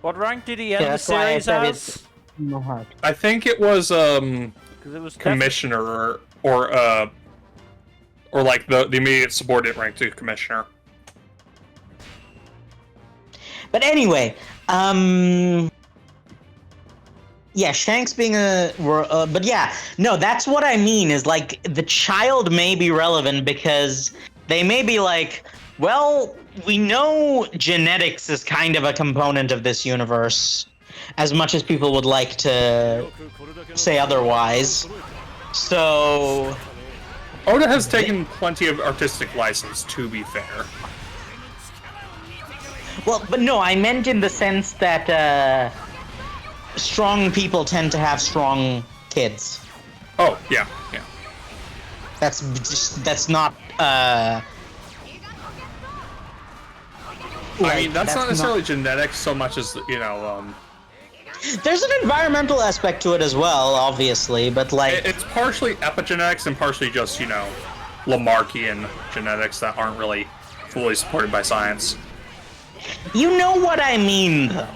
What rank did he end the that's why I series said as? it's in my heart. I think it was, 'Cause it was Commissioner, or like the immediate subordinate rank to Commissioner. But anyway, yeah, Shanks being but yeah, no, that's what I mean, is like, the child may be relevant because they may be like, well, we know genetics is kind of a component of this universe, as much as people would like to say otherwise. So Oda has taken plenty of artistic license, to be fair. well, but no, I meant in the sense that strong people tend to have strong kids. Oh, yeah, yeah. That's not I mean, that's not necessarily genetics so much as, There's an environmental aspect to it as well, obviously, but like it's partially epigenetics and partially just, Lamarckian genetics that aren't really fully supported by science. you know what I mean, though.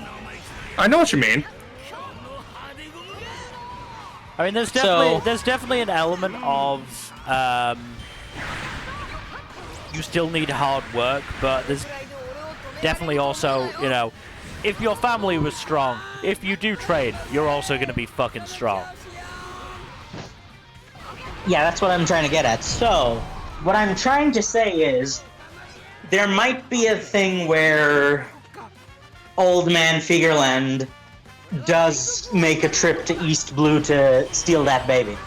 I know what you mean. I mean, there's definitely an element of you still need hard work, but there's definitely also, if your family was strong, if you do train, you're also going to be fucking strong. Yeah, that's what I'm trying to get at. So, what I'm trying to say is, there might be a thing where Old Man Figureland does make a trip to East Blue to steal that baby.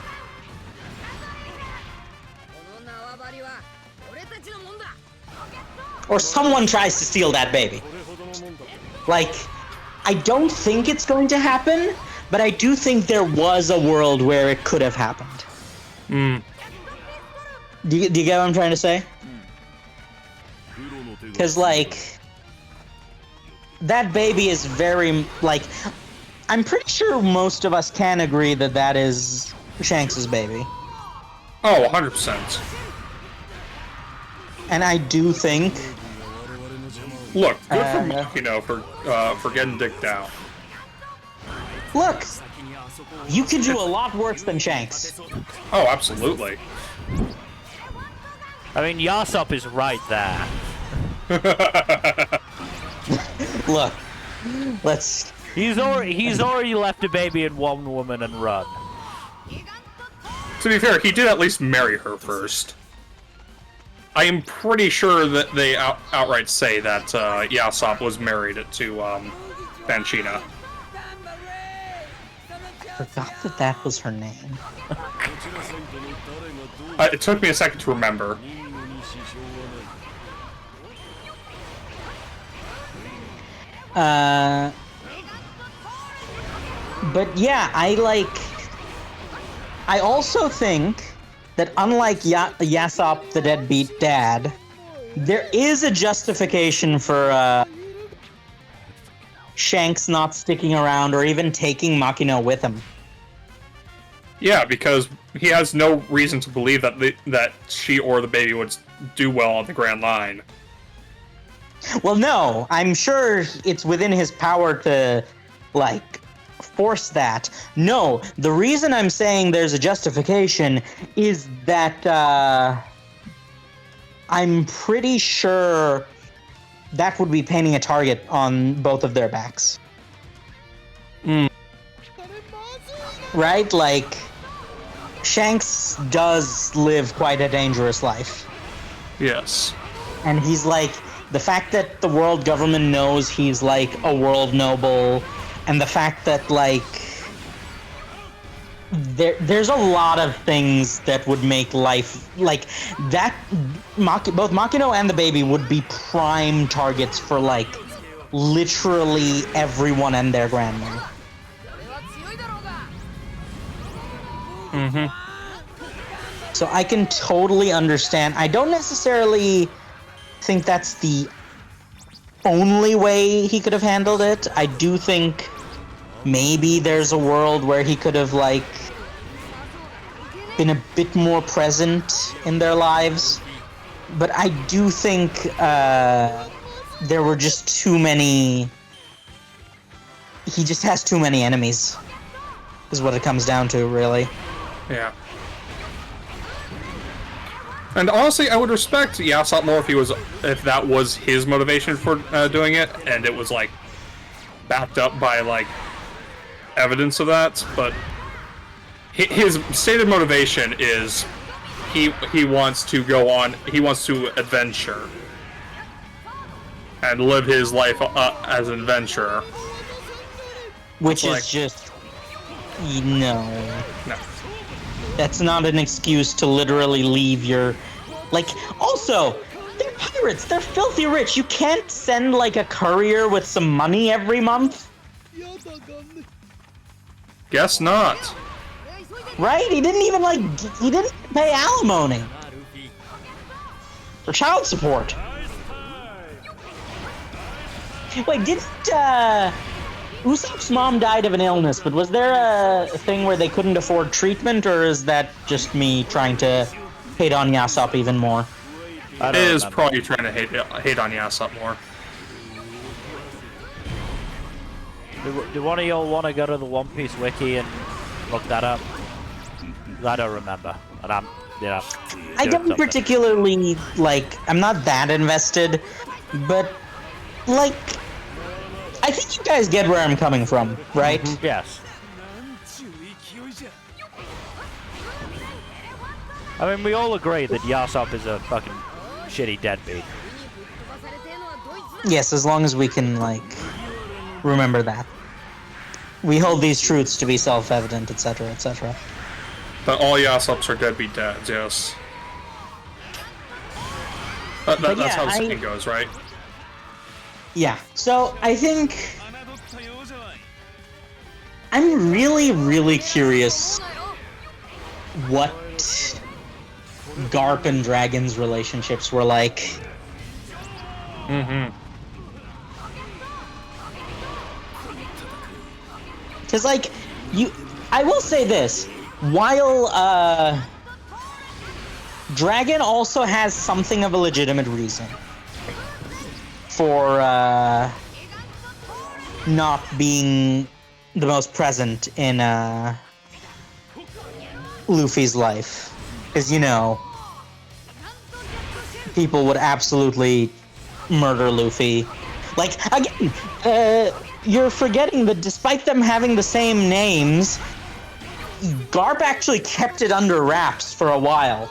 Or someone tries to steal that baby. Like, I don't think it's going to happen, but I do think there was a world where it could have happened. Hmm. Do you get what I'm trying to say? Because, like, that baby is very, like, I'm pretty sure most of us can agree that that is Shanks' baby. Oh, 100%. And I do think... Look, good for Makino for getting dicked out. Look! You can do a lot worse than Shanks. Oh, absolutely. I mean, Yasop is right there. Look, let's... He's already left a baby and one woman and run. To be fair, he did at least marry her first. I am pretty sure that they outright say that Yasop was married to Banchina. I forgot that that was her name. It took me a second to remember. But yeah, I also think that unlike Yasop the deadbeat dad, there is a justification for Shanks not sticking around or even taking Makino with him. Yeah, because he has no reason to believe that she or the baby would do well on the Grand Line. Well, no, I'm sure it's within his power to, like, force that. No, the reason I'm saying there's a justification is that I'm pretty sure that would be painting a target on both of their backs. right? Like, Shanks does live quite a dangerous life. Yes. And he's like, the fact that the world government knows he's like a world noble, and the fact that like there's a lot of things that would make life like that. Both Makino and the baby would be prime targets for like literally everyone and their grandma. Mm-hmm. So I can totally understand. I don't necessarily think that's the only way he could have handled it. I do think maybe there's a world where he could have like been a bit more present in their lives. But I do think there were just too many. He just has too many enemies, is what it comes down to, really. Yeah. And honestly, I would respect Yasop more if that was his motivation for doing it, and it was like backed up by like evidence of that. But his stated motivation is he wants to go on. He wants to adventure and live his life as an adventurer. Which like, is just no. No. That's not an excuse to literally leave your... Like, also, they're pirates. They're filthy rich. You can't send, like, a courier with some money every month. Guess not. Right? He didn't even, like... He didn't pay alimony. Or child support. Wait, didn't, Usopp's mom died of an illness, but was there a thing where they couldn't afford treatment, or is that just me trying to hate on Yasop even more? It is probably trying to hate on Yasop more. Do one of y'all want to go to the One Piece wiki and look that up? I don't remember, and I'm, you know. I don't particularly, like, I'm not that invested, but, like, I think you guys get where I'm coming from, right? Mm-hmm. Yes. I mean, we all agree that Yasop is a fucking shitty deadbeat. Yes, as long as we can, like, remember that. We hold these truths to be self-evident, etc., etc. But all Yasops are deadbeat dads, yes. That's how the saying goes, right? Yeah, so I think I'm really, really curious what Garp and Dragon's relationships were like. Mm-hmm. Because, like, I will say this, while, Dragon also has something of a legitimate reason for not being the most present in Luffy's life. Because, you know, people would absolutely murder Luffy. Like, again, you're forgetting that despite them having the same names, Garp actually kept it under wraps for a while.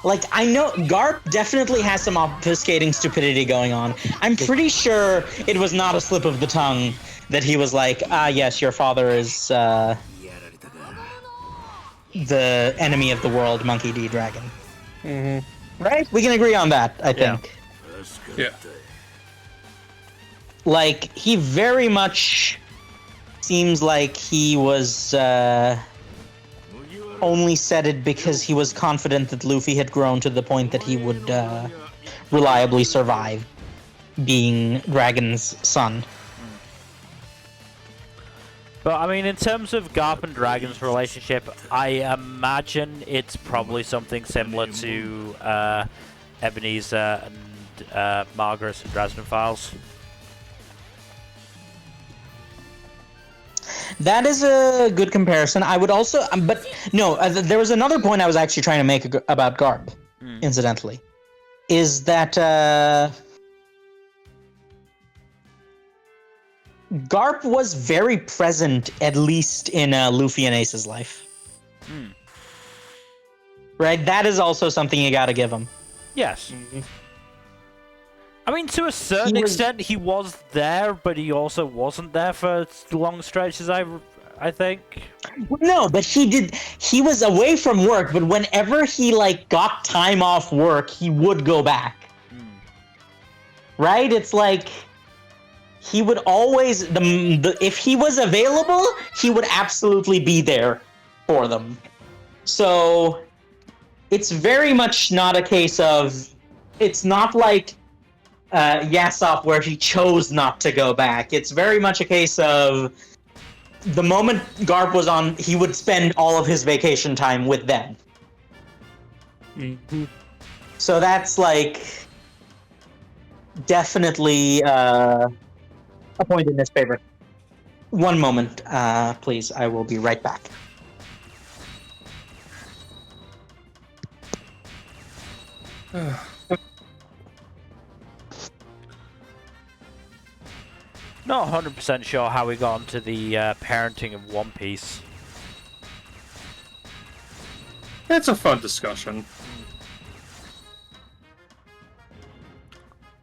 Like, I know Garp definitely has some obfuscating stupidity going on. I'm pretty sure it was not a slip of the tongue that he was like, yes, your father is the enemy of the world, Monkey D. Dragon. Mm-hmm. Right? We can agree on that, I think. Yeah. Like, he very much seems like he was only said it because he was confident that Luffy had grown to the point that he would reliably survive being Dragon's son. But, I mean, in terms of Garp and Dragon's relationship, I imagine it's probably something similar to Ebenezer and Margaret and Dresden Files. That is a good comparison. I would also, but no, there was another point I was actually trying to make about Garp, incidentally, is that Garp was very present, at least in Luffy and Ace's life. Right? That is also something you gotta give him. Yes. I mean, to a certain extent, he was there, but he also wasn't there for long stretches, I think. No, but he was away from work, but whenever he, like, got time off work, he would go back. Right? It's like, he would always, if he was available, he would absolutely be there for them. So, it's very much not a case of, it's not like Yasop where he chose not to go back. It's very much a case of the moment Garp was on, he would spend all of his vacation time with them. So that's like definitely a point in his favor. One moment, please. I will be right back. Not 100% sure how we got onto the parenting of One Piece. It's a fun discussion.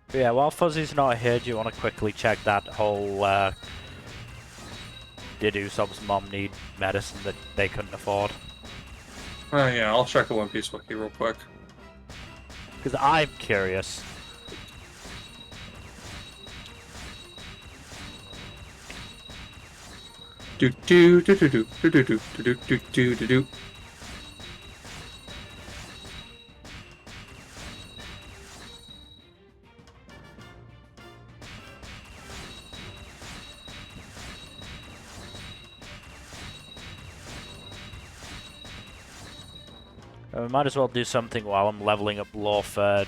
But yeah, while Fuzzy's not here, do you want to quickly check that whole did Usopp's mom need medicine that they couldn't afford? Yeah, I'll check the One Piece wiki real quick. Because I'm curious. Do do do do do do do do do do do do do. We might as well do something while I'm leveling up lore for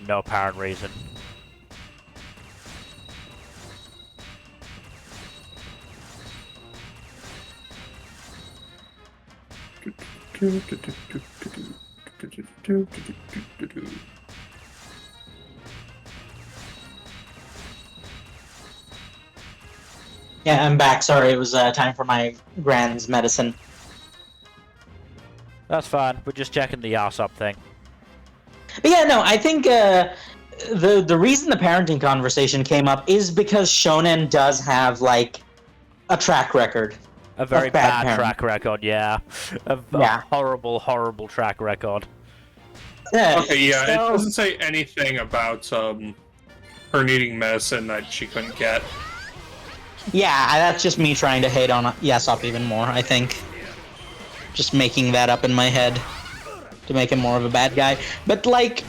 no apparent reason. Yeah, I'm back. Sorry, it was time for my grand's medicine. That's fine. We're just checking the Yasop thing. But yeah, no, I think the reason the parenting conversation came up is because Shonen does have, like, a track record. A very bad parent. track record, yeah. A horrible, horrible track record. Yeah, Okay, yeah, so- it doesn't say anything about her needing medicine that she couldn't get. Yeah, that's just me trying to hate on Yasop even more, I think. Just making that up in my head to make him more of a bad guy. But, like,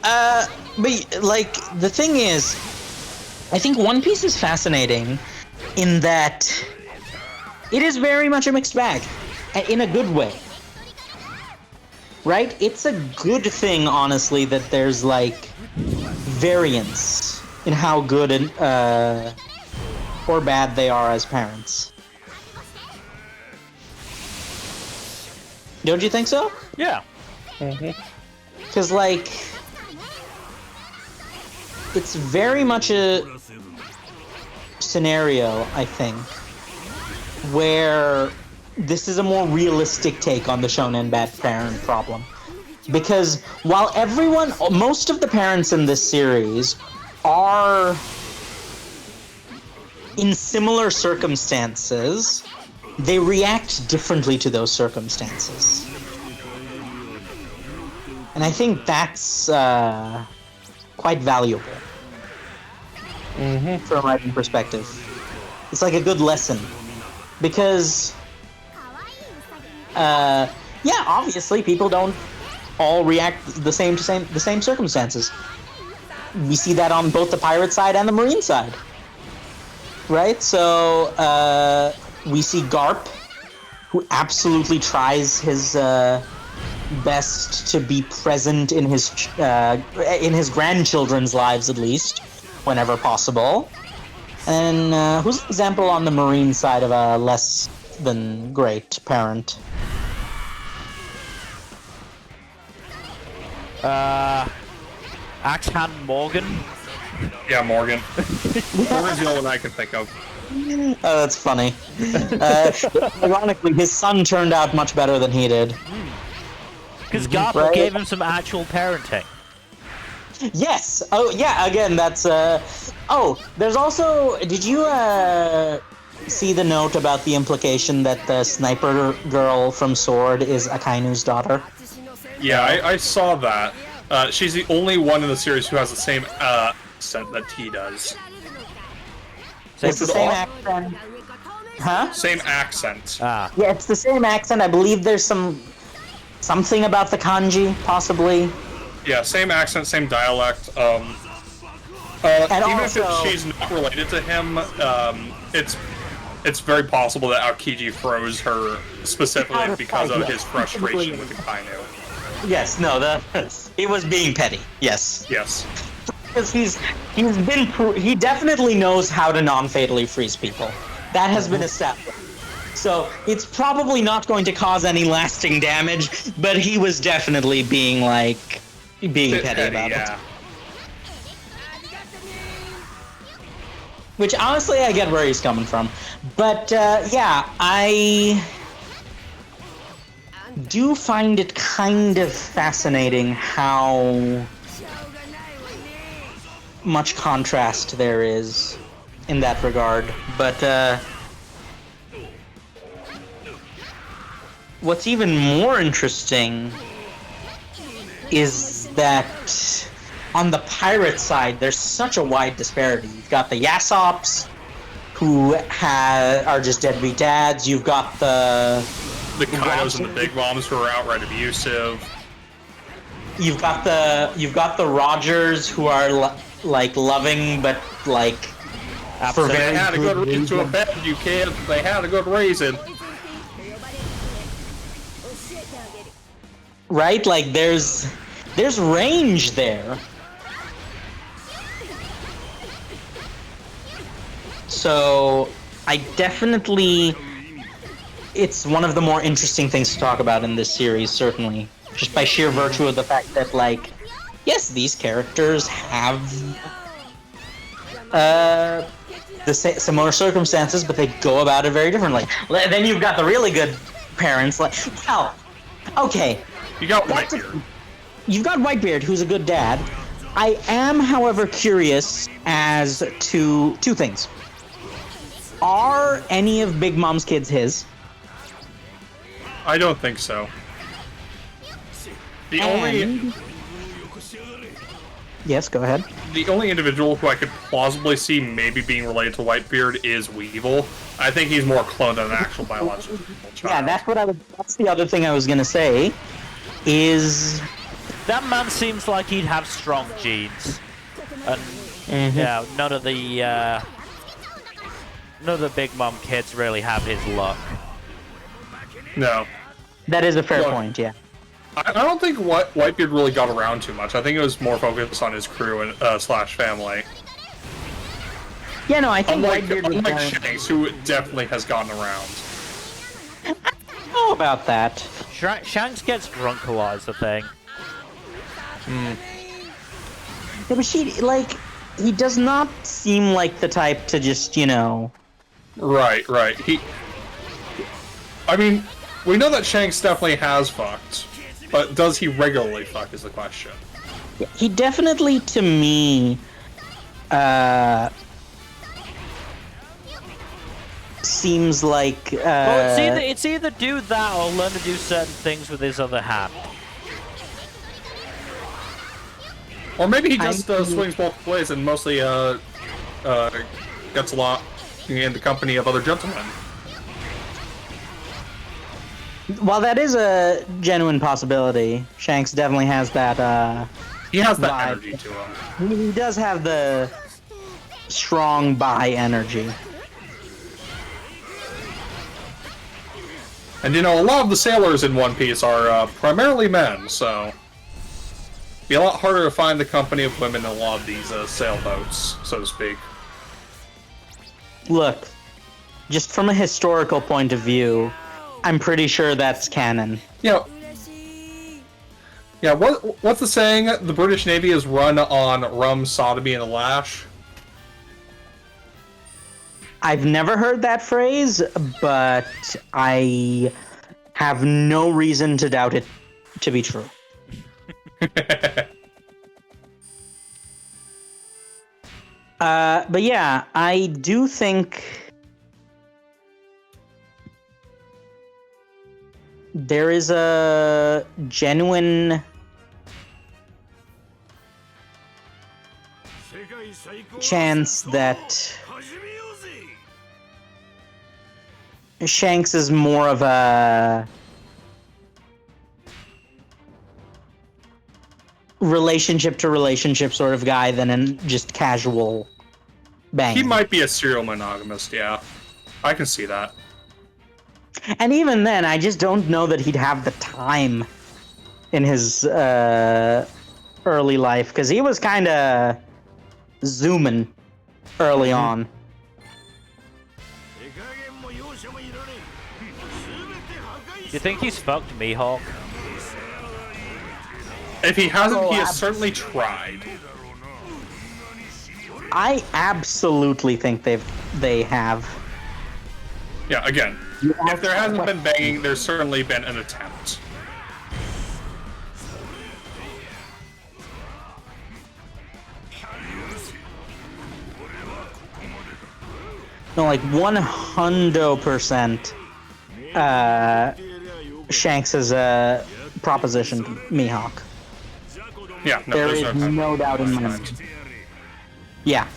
the thing is, I think One Piece is fascinating in that it is very much a mixed bag, in a good way. Right? It's a good thing, honestly, that there's, like, variance in how good or bad they are as parents. Don't you think so? Yeah. Because, like, it's very much a scenario, I think, where this is a more realistic take on the shonen bad parent problem. Because while most of the parents in this series are in similar circumstances, they react differently to those circumstances. And I think that's quite valuable from a writing perspective. It's like a good lesson. Because, yeah, obviously people don't all react the same to the same circumstances. We see that on both the pirate side and the marine side. Right? So, we see Garp, who absolutely tries his best to be present in his grandchildren's lives, at least, whenever possible. And who's an example on the marine side of a less than great parent? Axehand Morgan Yeah, Morgan. Morgan's the only one I can think of. Oh, that's funny. Ironically, his son turned out much better than he did. Because Garp Right. gave him some actual parenting. Yes. Oh, yeah. Again, that's. Oh, there's also. Did you see the note about the implication that the sniper girl from Sword is Akainu's daughter? Yeah, I saw that. She's the only one in the series who has the same accent that T does. It's the with same all- accent. Huh? Same accent. Ah. Yeah, it's the same accent. I believe there's something about the kanji, possibly. Yeah, same accent, same dialect. And Even also- if she's not related to him, it's very possible that Aokiji froze her specifically because of his frustration with Akainu. Yes. No. He was being petty. Yes. Yes. Because he definitely knows how to non-fatally freeze people. That has been established. So it's probably not going to cause any lasting damage, but he was definitely being petty about it. Yeah. Which honestly, I get where he's coming from. But yeah, I do find it kind of fascinating how much contrast there is in that regard. But what's even more interesting is that on the pirate side, there's such a wide disparity. You've got the Yasops, who are just deadbeat dads. You've got the Kaidos and the Big Moms who are outright abusive. You've got the Rogers, who are loving, but for They very had a good reason to reason. offend you, kid. They had a good reason. Right? Like there's range there. So I definitely, it's one of the more interesting things to talk about in this series, certainly. Just by sheer virtue of the fact that, yes, these characters have similar circumstances, but they go about it very differently. Then you've got the really good parents, okay. You got Whitebeard. You've got Whitebeard, who's a good dad. I am, however, curious as to two things. Are any of Big Mom's kids his? I don't think so. The only Yes, go ahead. individual who I could plausibly see maybe being related to Whitebeard is Weevil. I think he's more cloned than an actual biological child. Yeah, that's the other thing I was gonna say. Is That man seems like he'd have strong genes. And yeah, none of the Big Mom kids really have his luck. No. that is a fair Look, point? Yeah. I don't think Whitebeard really got around too much. I think it was more focused on his crew and slash family. Yeah, no, I think Unlike Whitebeard was more- Shanks, who definitely has gotten around. I don't know about that. Shanks gets drunk a lot, is the thing. Yeah, but he does not seem like the type to just, Right. I mean, we know that Shanks definitely has fucked, but does he regularly fuck is the question. He definitely, to me, seems like. Well, it's either do that or learn to do certain things with his other hand. Or maybe he just swings both ways and mostly gets a lot in the company of other gentlemen. While that is a genuine possibility, Shanks definitely has that. He has that Vibe. energy to him. He does have the strong bi energy. And a lot of the sailors in One Piece are primarily men, so be a lot harder to find the company of women in a lot of these sailboats, so to speak. Look, just from a historical point of view, I'm pretty sure that's canon. Yeah, what's the saying? The British Navy is run on rum, sodomy, and a lash. I've never heard that phrase, but I have no reason to doubt it to be true. But yeah, I do think there is a genuine chance that Shanks is more of a relationship to relationship sort of guy than just casual banging. He might be a serial monogamist, yeah. I can see that. And even then, I just don't know that he'd have the time in his early life, because he was kind of zooming early on. Do you think he's fucked Mihawk? If he hasn't, he has certainly tried. I absolutely think they have. Yeah, again, if there hasn't been banging, there's certainly been an attempt. No, like 100%. Shanks is a proposition to Mihawk. Yeah, no, There is no doubt in my mind. Yeah.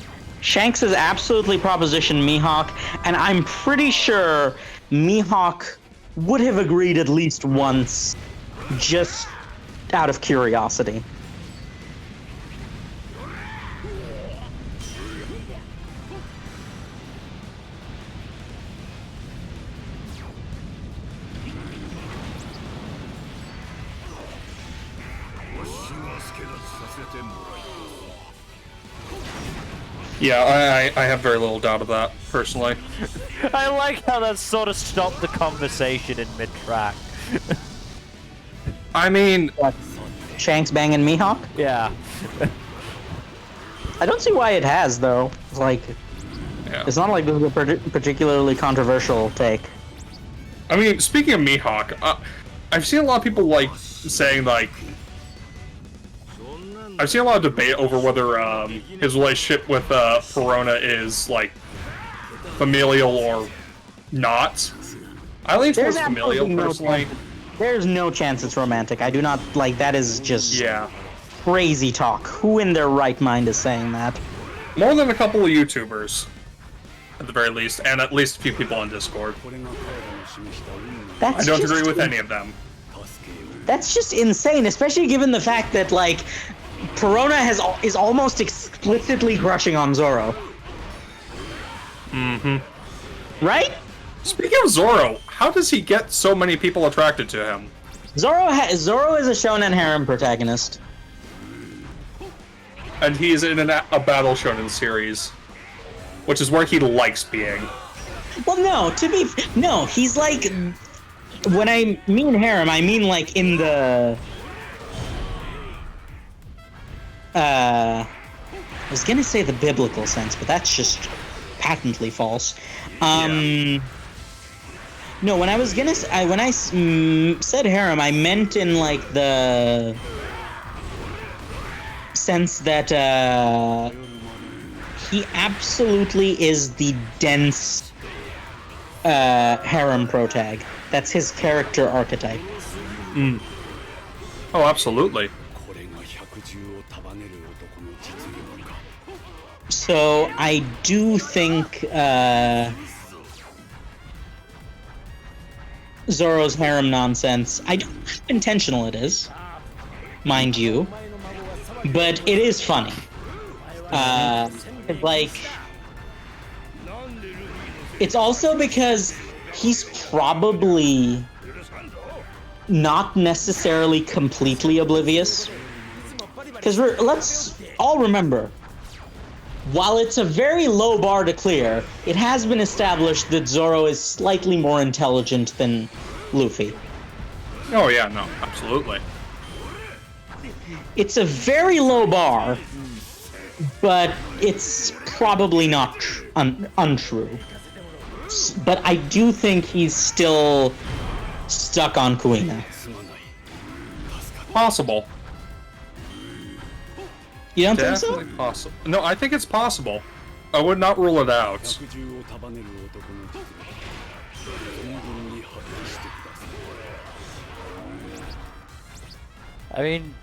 Shanks is absolutely proposition Mihawk, and I'm pretty sure Mihawk would have agreed at least once, just out of curiosity. Yeah, I have very little doubt of that, personally. I like how that sort of stopped the conversation in mid-track. I mean... What? Shanks banging Mihawk? Yeah. I don't see why it has, though. Like, Yeah. it's not like this is a particularly controversial take. I mean, speaking of Mihawk, I've seen a lot of people, like, saying, like... I've seen a lot of debate over whether his relationship with Perona is, like, familial or not. I lean towards familial, personally. There's no chance it's romantic. I do not, like, that is just Yeah. crazy talk. Who in their right mind is saying that? More than a couple of YouTubers, at the very least, and at least a few people on Discord. That's I don't just agree with any of them. That's just insane, especially given the fact that, like, Perona is almost explicitly crushing on Zoro. Mm-hmm. Right? Speaking of Zoro, how does he get so many people attracted to him? Zoro is a shonen harem protagonist. And he's in a battle shonen series, which is where he likes being. Well, no, he's like, when I mean harem, I mean like in the, I was gonna say the biblical sense, but that's just patently false. No, when I was gonna, when I said harem, I meant in like the sense that he absolutely is the dense harem protag. That's his character archetype. Mm. Oh, absolutely. So I do think Zoro's harem nonsense, I don't know how intentional it is, mind you, but it is funny. Like, it's also because he's probably not necessarily completely oblivious. Because let's all remember, while it's a very low bar to clear, it has been established that Zoro is slightly more intelligent than Luffy. Oh yeah, no, absolutely. it's a very low bar, but it's probably not untrue. But I do think he's still stuck on Kuina. Possible. You don't think Definitely so? possible. No, I think it's possible. I would not rule it out. I mean,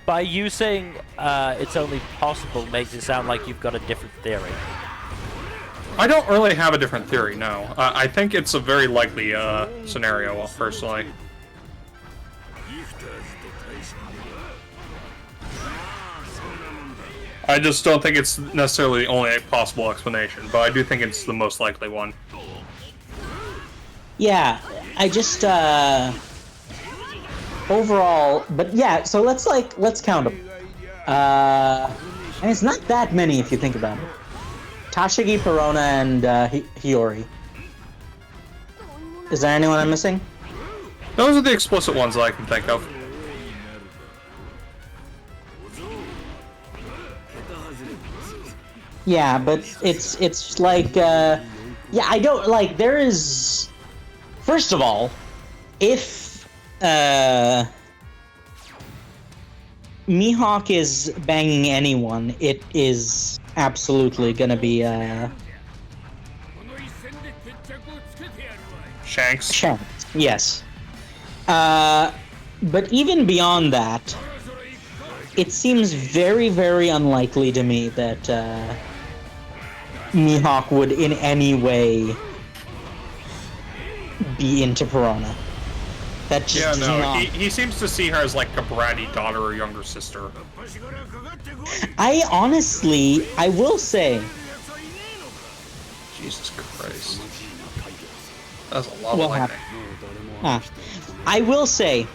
by you saying it's only possible makes it sound like you've got a different theory. I don't really have a different theory, no. I think it's a very likely scenario, personally. I just don't think it's necessarily the only possible explanation, but I do think it's the most likely one. Yeah, I just overall, but yeah. So let's count them. And it's not that many if you think about it. Tashigi, Perona, and Hiyori. Is there anyone I'm missing? Those are the explicit ones that I can think of. Yeah, but it's like yeah, I don't like there is first of all, if Mihawk is banging anyone, it is absolutely gonna be Shanks. Shanks. Yes. But even beyond that, it seems very, very unlikely to me that Mihawk would in any way be into Perona. That just Yeah, does no, not. he seems to see her as like a bratty daughter or younger sister. I honestly, I will say, Jesus Christ. That's a lot What of lightning. I will say,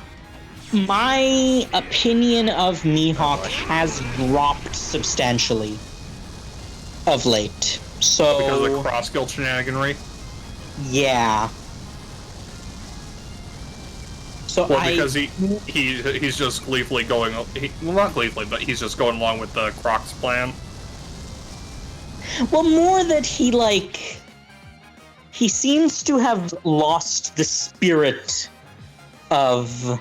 my opinion of Mihawk has dropped substantially of late. So Because of the cross-guild shenaniganry? yeah. So Well, because he's just gleefully going... well, not gleefully, but he's just going along with the Croc's plan. well, more that he seems to have lost the spirit of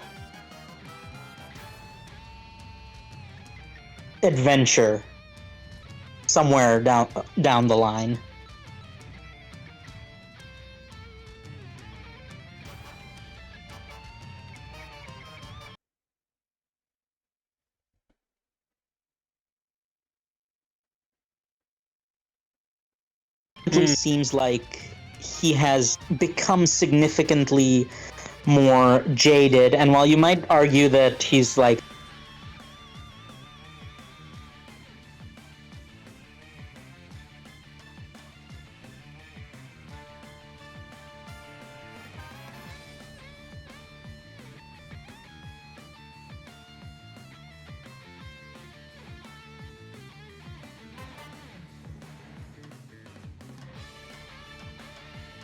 adventure somewhere down the line. It really seems like he has become significantly more jaded, and while you might argue that he's like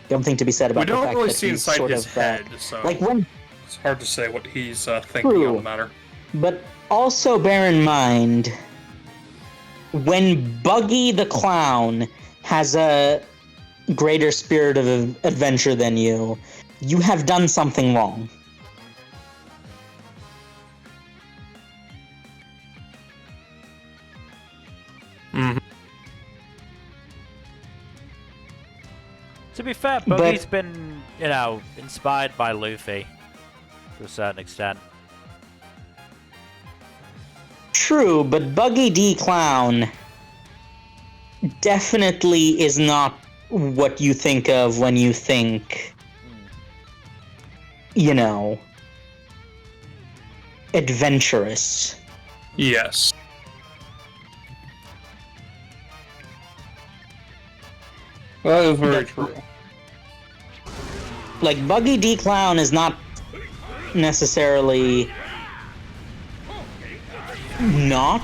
something to be said about We the don't fact really that see he's inside sort his of, head, so like when, it's hard to say what he's thinking True. on the matter. but also bear in mind when Buggy the Clown has a greater spirit of adventure than you, you have done something wrong. Mm-hmm. To be fair, Buggy's been, you know, inspired by Luffy to a certain extent. True, but Buggy D Clown definitely is not what you think of when you think, you know, adventurous. Yes. That is very true. Like, Buggy D Clown is not necessarily not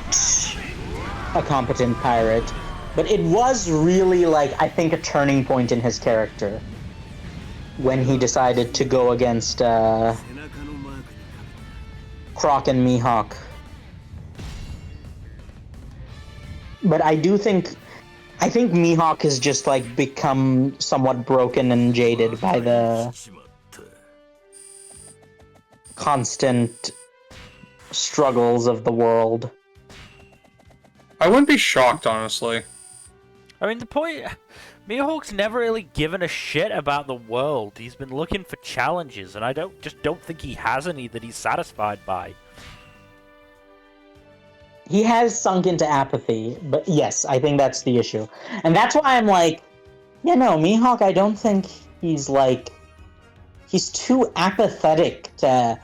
a competent pirate, but it was really, like, I think a turning point in his character when he decided to go against Croc and Mihawk But I think Mihawk has just like become somewhat broken and jaded by the constant struggles of the world. I wouldn't be shocked, honestly. I mean, the point... Mihawk's never really given a shit about the world. He's been looking for challenges, and I don't think he has any that he's satisfied by. He has sunk into apathy, but yes, I think that's the issue. And that's why I'm like, yeah, no, Mihawk, I don't think he's like... He's too apathetic to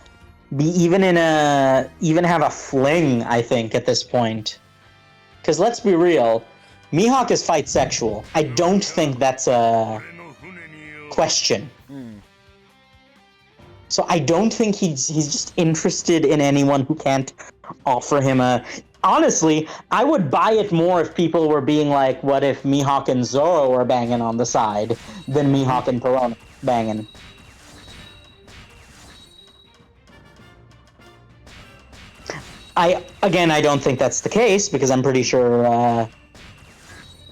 be even have a fling, I think, at this point. Because let's be real, Mihawk is fight sexual. I don't think that's a question. So I don't think he's just interested in anyone who can't offer him a... Honestly, I would buy it more if people were being like, what if Mihawk and Zoro were banging on the side, than Mihawk and Perona banging. I don't think that's the case, because I'm pretty sure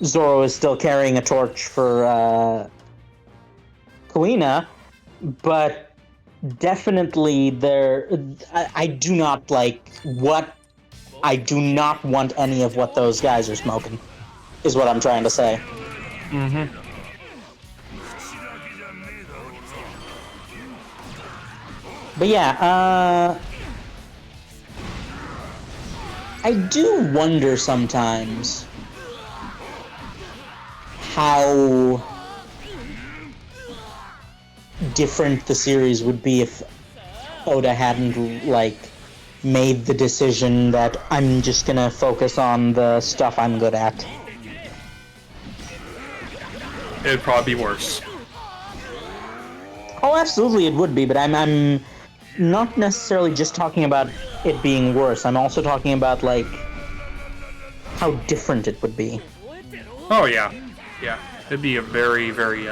Zoro is still carrying a torch for Kuina, but definitely I do not like what... I do not want any of what those guys are smoking, is what I'm trying to say. Mm-hmm. But yeah, I do wonder sometimes how different the series would be if Oda hadn't, like, made the decision that I'm just gonna focus on the stuff I'm good at. It'd probably be worse. Oh, absolutely it would be, but I'm not necessarily just talking about it being worse. I'm also talking about, like, how different it would be. Oh, yeah. Yeah. It'd be a very, very,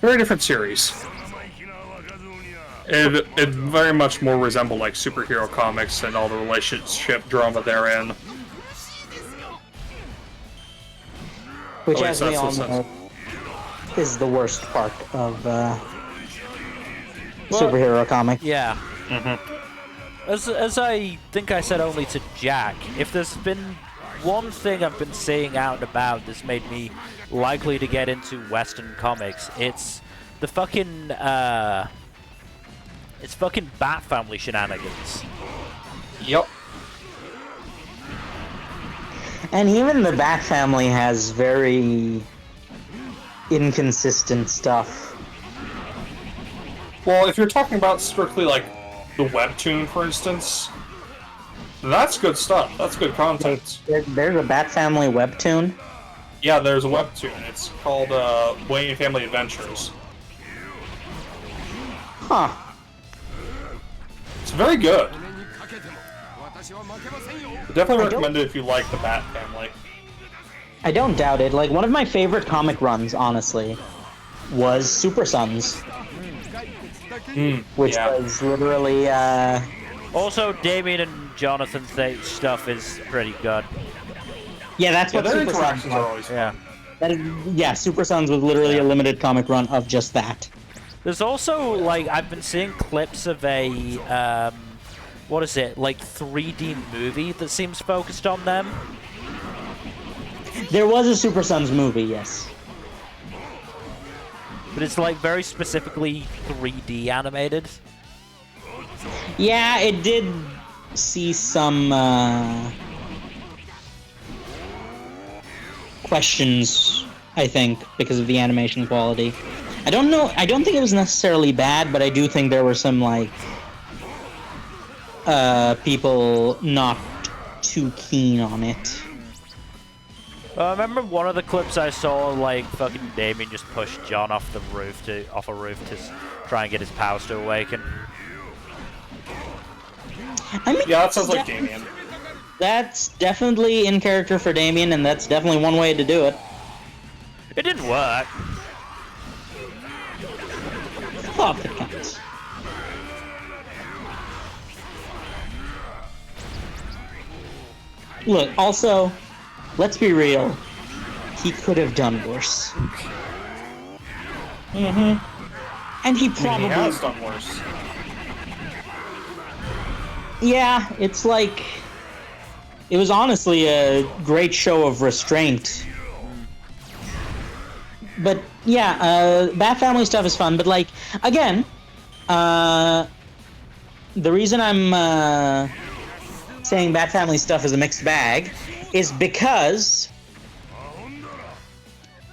very different series. It very much more resemble, like, superhero comics and all the relationship drama therein. Which, Oh, as we all know, is the worst part of superhero comic. Yeah. Mm-hmm. As I think I said only to Jack, if there's been one thing I've been seeing out and about that's made me likely to get into Western comics, it's the fucking, it's fucking Bat Family shenanigans. Yep. And even the Bat Family has very inconsistent stuff. Well, if you're talking about strictly, like, the webtoon, for instance, that's good stuff. That's good content. There's a Bat Family webtoon? Yeah, there's a webtoon. It's called, Wayne Family Adventures. Huh. It's very good. Definitely recommend it if you like the Bat Family. I don't doubt it. Like, one of my favorite comic runs, honestly, was Super Sons. Which was literally, Also, Damien and Jonathan's stuff is pretty good. Yeah, that's what their Super Sons interactions are was. always Yeah. That is, yeah, Super Sons was literally a limited comic run of just that. There's also, like, I've been seeing clips of a, what is it, like 3D movie that seems focused on them. There was a Super Sons movie, yes. But it's, like, very specifically 3D animated. Yeah, it did see some, questions, I think, because of the animation quality. I don't know, I don't think it was necessarily bad, but I do think there were some, like, people not too keen on it. I remember one of the clips I saw, like, fucking Damien just pushed John off a roof to try and get his powers to awaken. I mean, Yeah, that sounds like Damien. That's definitely in character for Damien, and that's definitely one way to do it. It didn't work. Fuck the counts. Look, also, let's be real. He could have done worse. And he I mean, probably... he has done worse. Yeah, it's like... It was honestly a great show of restraint. But, yeah, Bat Family stuff is fun, but, like, again, the reason I'm saying Bat Family stuff is a mixed bag is because...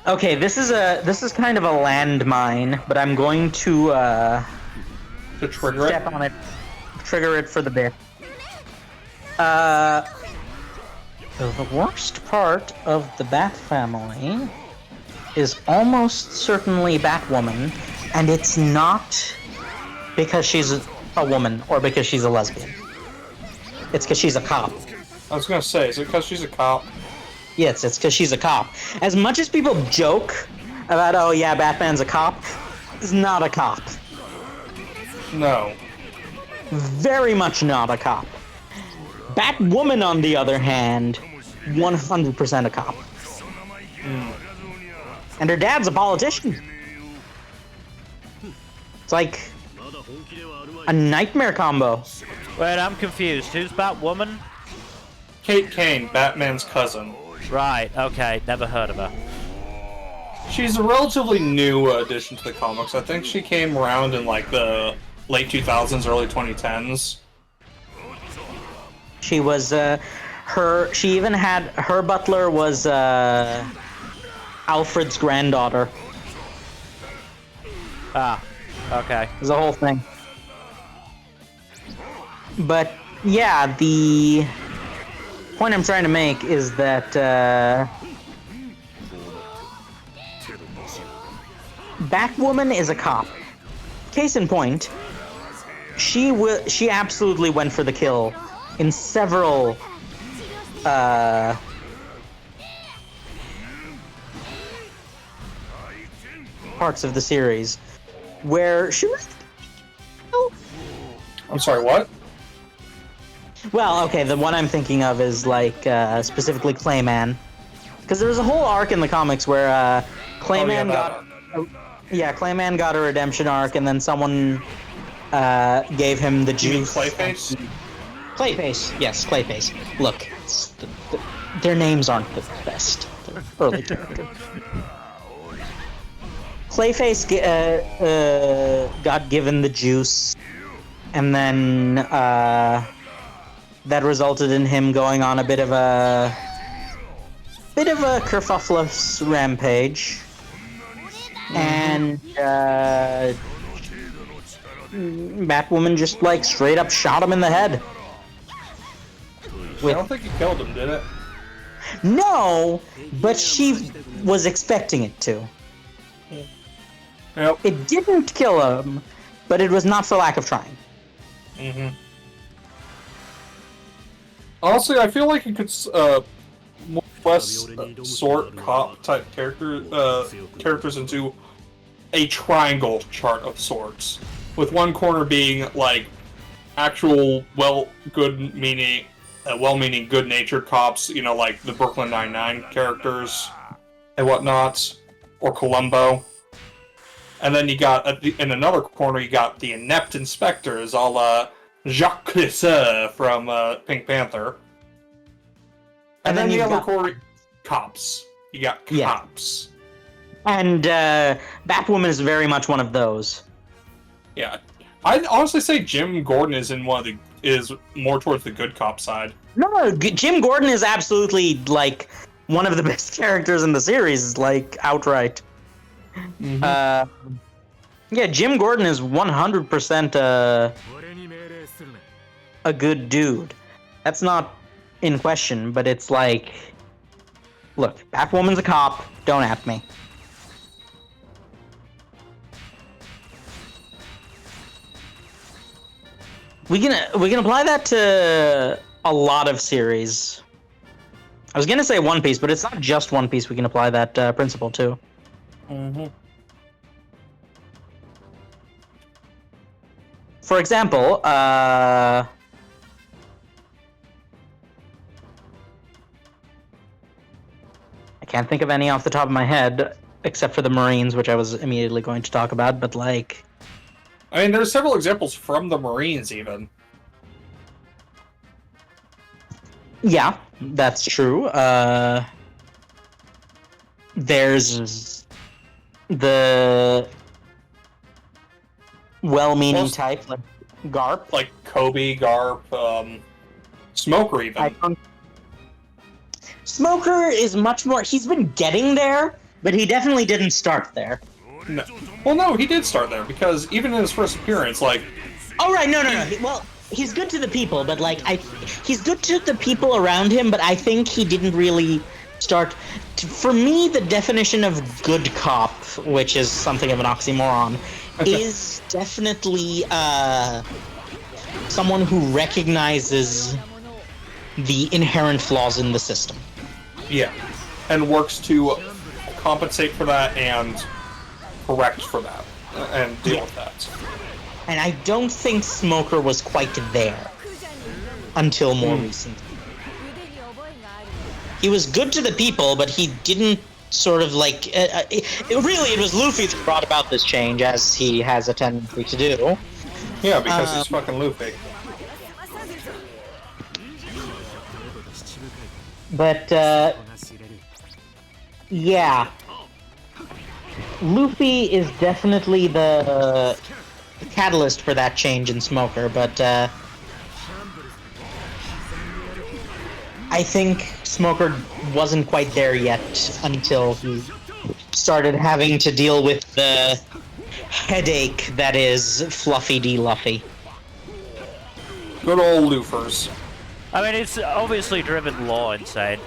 Okay, this is kind of a landmine, but I'm going to trigger step it? on it, trigger it for the bit. The worst part of the Bat Family is almost certainly Batwoman, and it's not because she's a woman or because she's a lesbian. It's because she's a cop. I was gonna say, is it because she's a cop? Yes, it's because she's a cop. As much as people joke about, oh yeah, Batman's a cop, he's not a cop. No. Very much not a cop. Batwoman, on the other hand, 100% a cop. And her dad's a politician. It's like a nightmare combo. Wait, I'm confused. Who's Batwoman? Kate Kane, Batman's cousin. Right, okay, never heard of her. She's a relatively new addition to the comics. I think she came around in like the late 2000s, early 2010s. She was, she even had, her butler was, Alfred's granddaughter. Ah, okay. It was a whole thing. But, yeah, the point I'm trying to make is that, Batwoman is a cop. Case in point, she absolutely went for the kill in several parts of the series where she was... I'm sorry, what? Well, okay, the one I'm thinking of is like specifically Clayman, because there was a whole arc in the comics where Clayman Clayman got a redemption arc, and then someone gave him the juice. Clayface? Clayface, yes, Clayface. Look, their names aren't the best. They're early characters. Clayface got given the juice, and then that resulted in him going on a bit of a kerfuffless rampage, and Batwoman just like straight up shot him in the head. I don't think he killed him, did it? No, but she was expecting it to. Yep. It didn't kill him, but it was not for lack of trying. Honestly, I feel like you could more or less sort cop type characters into a triangle chart of sorts, with one corner being like actual well-meaning, good-natured cops, you know, like the Brooklyn Nine-Nine characters and whatnot, or Columbo. And then you got, in another corner, you got the inept inspectors, a la Jacques Clisser from Pink Panther. And then you got the corner, cops. You got cops. Yeah. And Batwoman is very much one of those. Yeah. I'd honestly say Jim Gordon is is more towards the good cop side. No, Jim Gordon is absolutely, like, one of the best characters in the series, like, outright. Yeah, Jim Gordon is 100% a good dude. That's not in question, but it's like, look, Batwoman's a cop, don't at me. We can apply that to a lot of series. I was gonna say One Piece, but it's not just One Piece we can apply that principle to. For example, can't think of any off the top of my head, except for the Marines, which I was immediately going to talk about, but like... I mean, there's several examples from the Marines, even. Yeah, that's true. There's the well-meaning Most- type, like Garp. Like Kobe, Garp, Smoker, even. I don't... Smoker is much more... He's been getting there, but he definitely didn't start there. No. Well, no, he did start there, because even in his first appearance, like... Oh, right, no. Well, he's good to the people, but, like, he's good to the people around him, but I think he didn't really start... For me, the definition of good cop, which is something of an oxymoron, is definitely, someone who recognizes the inherent flaws in the system. Yeah. And works to compensate for that and correct for that. And deal with that. And I don't think Smoker was quite there until more recently. He was good to the people, but he didn't sort of like... it was Luffy that brought about this change, as he has a tendency to do. Yeah, because he's fucking Luffy. But, yeah. Luffy is definitely the catalyst for that change in Smoker, but, I think Smoker wasn't quite there yet until he started having to deal with the headache that is Fluffy D. Luffy. Good old Luffers. I mean, it's obviously driven Law insane.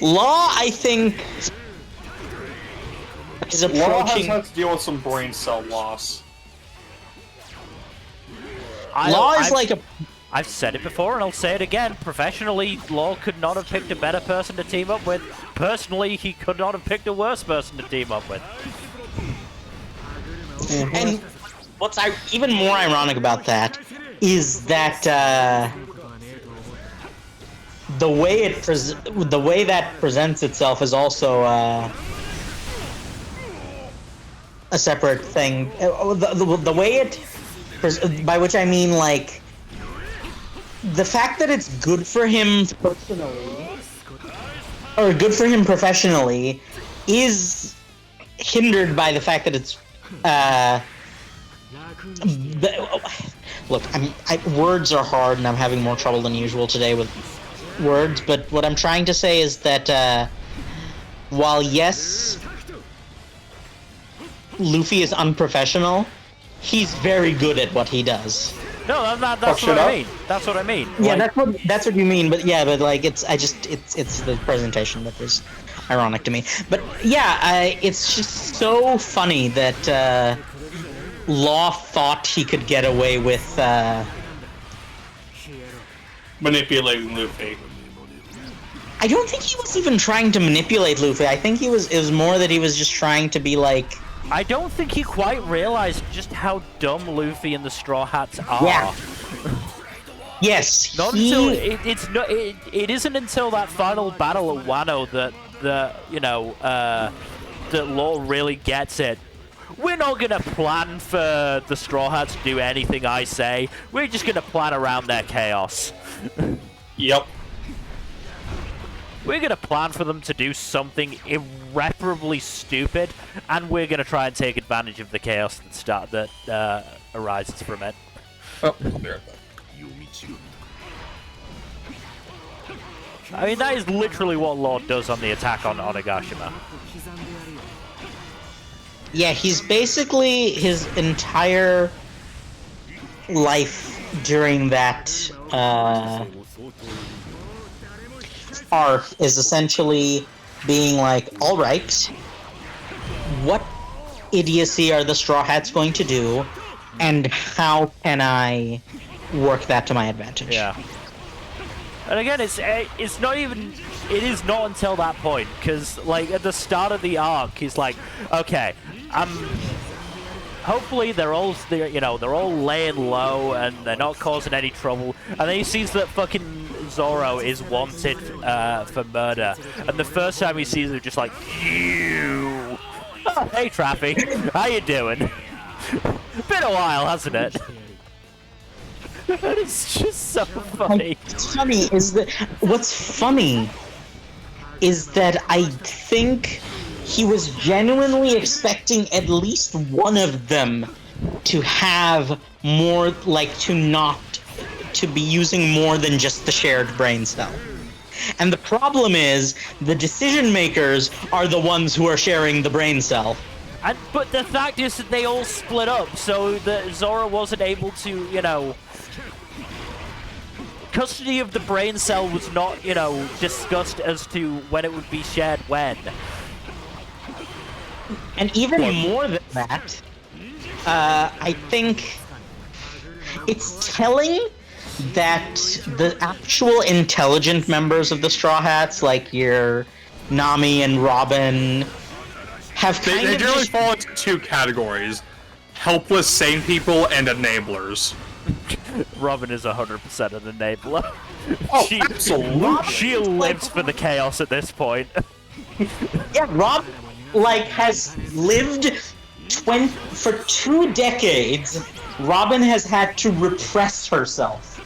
Law, I think, is Law has approaching... had to deal with some brain cell loss. Law is like a... I've said it before and I'll say it again. Professionally, Law could not have picked a better person to team up with. Personally, he could not have picked a worse person to team up with. And what's even more ironic about that is that the way that presents itself is also a separate thing. The way it, by which I mean like the fact that it's good for him personally or good for him professionally is hindered by the fact that it's look, words are hard and I'm having more trouble than usual today with words, but what I'm trying to say is that while yes, Luffy is unprofessional, he's very good at what he does. No, that's what I mean. That's what I mean. Yeah, like, that's what you mean. But yeah, but like it's the presentation that was ironic to me. But yeah, it's just so funny that Law thought he could get away with Manipulating Luffy. I don't think he was even trying to manipulate Luffy. I think it was more that he was just trying to be like... I don't think he quite realized just how dumb Luffy and the Straw Hats are. Yeah. Yes. Not until it isn't until that final battle at Wano that that Law really gets it. We're not gonna plan for the Straw Hats to do anything I say. We're just gonna plan around their chaos. Yep. We're gonna plan for them to do something irreparably stupid, and we're gonna try and take advantage of the chaos that arises from it. Oh, I'll be right back. I mean, that is literally what Lord does on the attack on Onigashima. Yeah, he's basically his entire life during that arc is essentially being like, all right, what idiocy are the Straw Hats going to do, and how can I work that to my advantage? Yeah. And again, it's not even... It is not until that point, because, like, at the start of the arc, he's like, okay, hopefully they're all laying low and they're not causing any trouble. And then he sees that fucking Zoro is wanted for murder, and the first time he sees him, just like, you. Oh, hey, Trappy, how you doing? Been a while, hasn't it? It's just so funny. What's funny is that I think he was genuinely expecting at least one of them to have more, like, to be using more than just the shared brain cell. And the problem is, the decision makers are the ones who are sharing the brain cell. But the fact is that they all split up, so that Zoro wasn't able to, you know... Custody of the brain cell was not, you know, discussed as to when it would be shared when. And even more than that, I think it's telling that the actual intelligent members of the Straw Hats, like your Nami and Robin, have kind They of generally just... fall into two categories: helpless sane people and enablers. Robin is 100% an enabler. Oh, absolutely. She lives for the chaos at this point. Yeah, Rob, like, has lived for 2 decades. Robin has had to repress herself.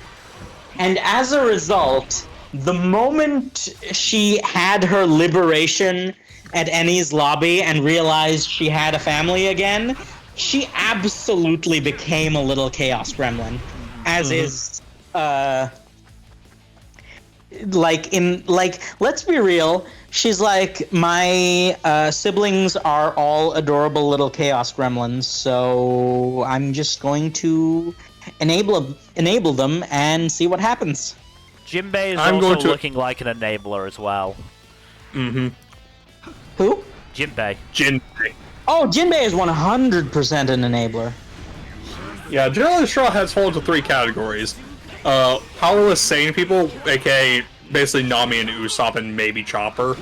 And as a result, the moment she had her liberation at Eni's lobby and realized she had a family again, she absolutely became a little chaos gremlin. As is, let's be real, she's like, my siblings are all adorable little chaos gremlins, so I'm just going to enable them and see what happens. Jinbei is I'm also going to... looking like an enabler as well. Who? Jinbei. Jinbei. Oh, Jinbei is 100% an enabler. Yeah, generally Straw Hats fall into 3 categories. Powerless sane people, aka basically Nami and Usopp and maybe Chopper.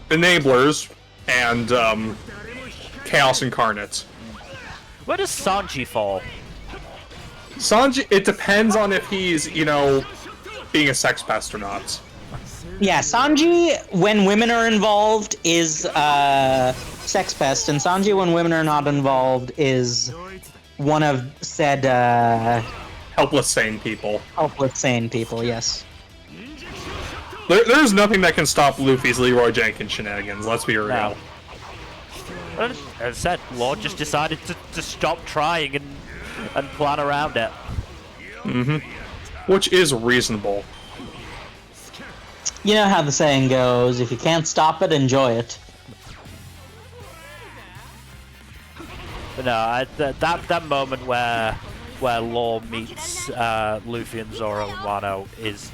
Enablers, and Chaos Incarnates. Where does Sanji fall? Sanji, it depends on if he's, you know, being a sex pest or not. Yeah, Sanji, when women are involved, is sex pest, and Sanji, when women are not involved, is one of said Helpless sane people. helpless sane people. Yes. There's nothing that can stop Luffy's Leroy Jenkins shenanigans, let's be real. No. As I said, Lord just decided to stop trying and plan around it. Which is reasonable. You know how the saying goes, if you can't stop it, enjoy it. But no, that moment where Law meets Luffy and Zoro and Wano is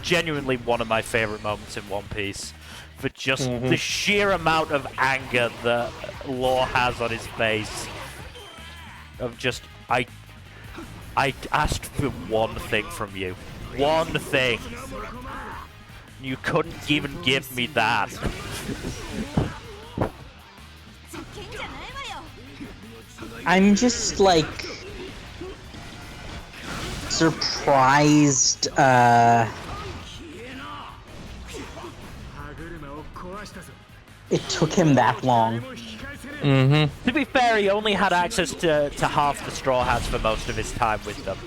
genuinely one of my favorite moments in One Piece. For just the sheer amount of anger that Law has on his face. Of just, I asked for one thing from you. One thing. You couldn't even give me that. I'm just, like, surprised, it took him that long. To be fair, he only had access to half the Straw Hats for most of his time with them.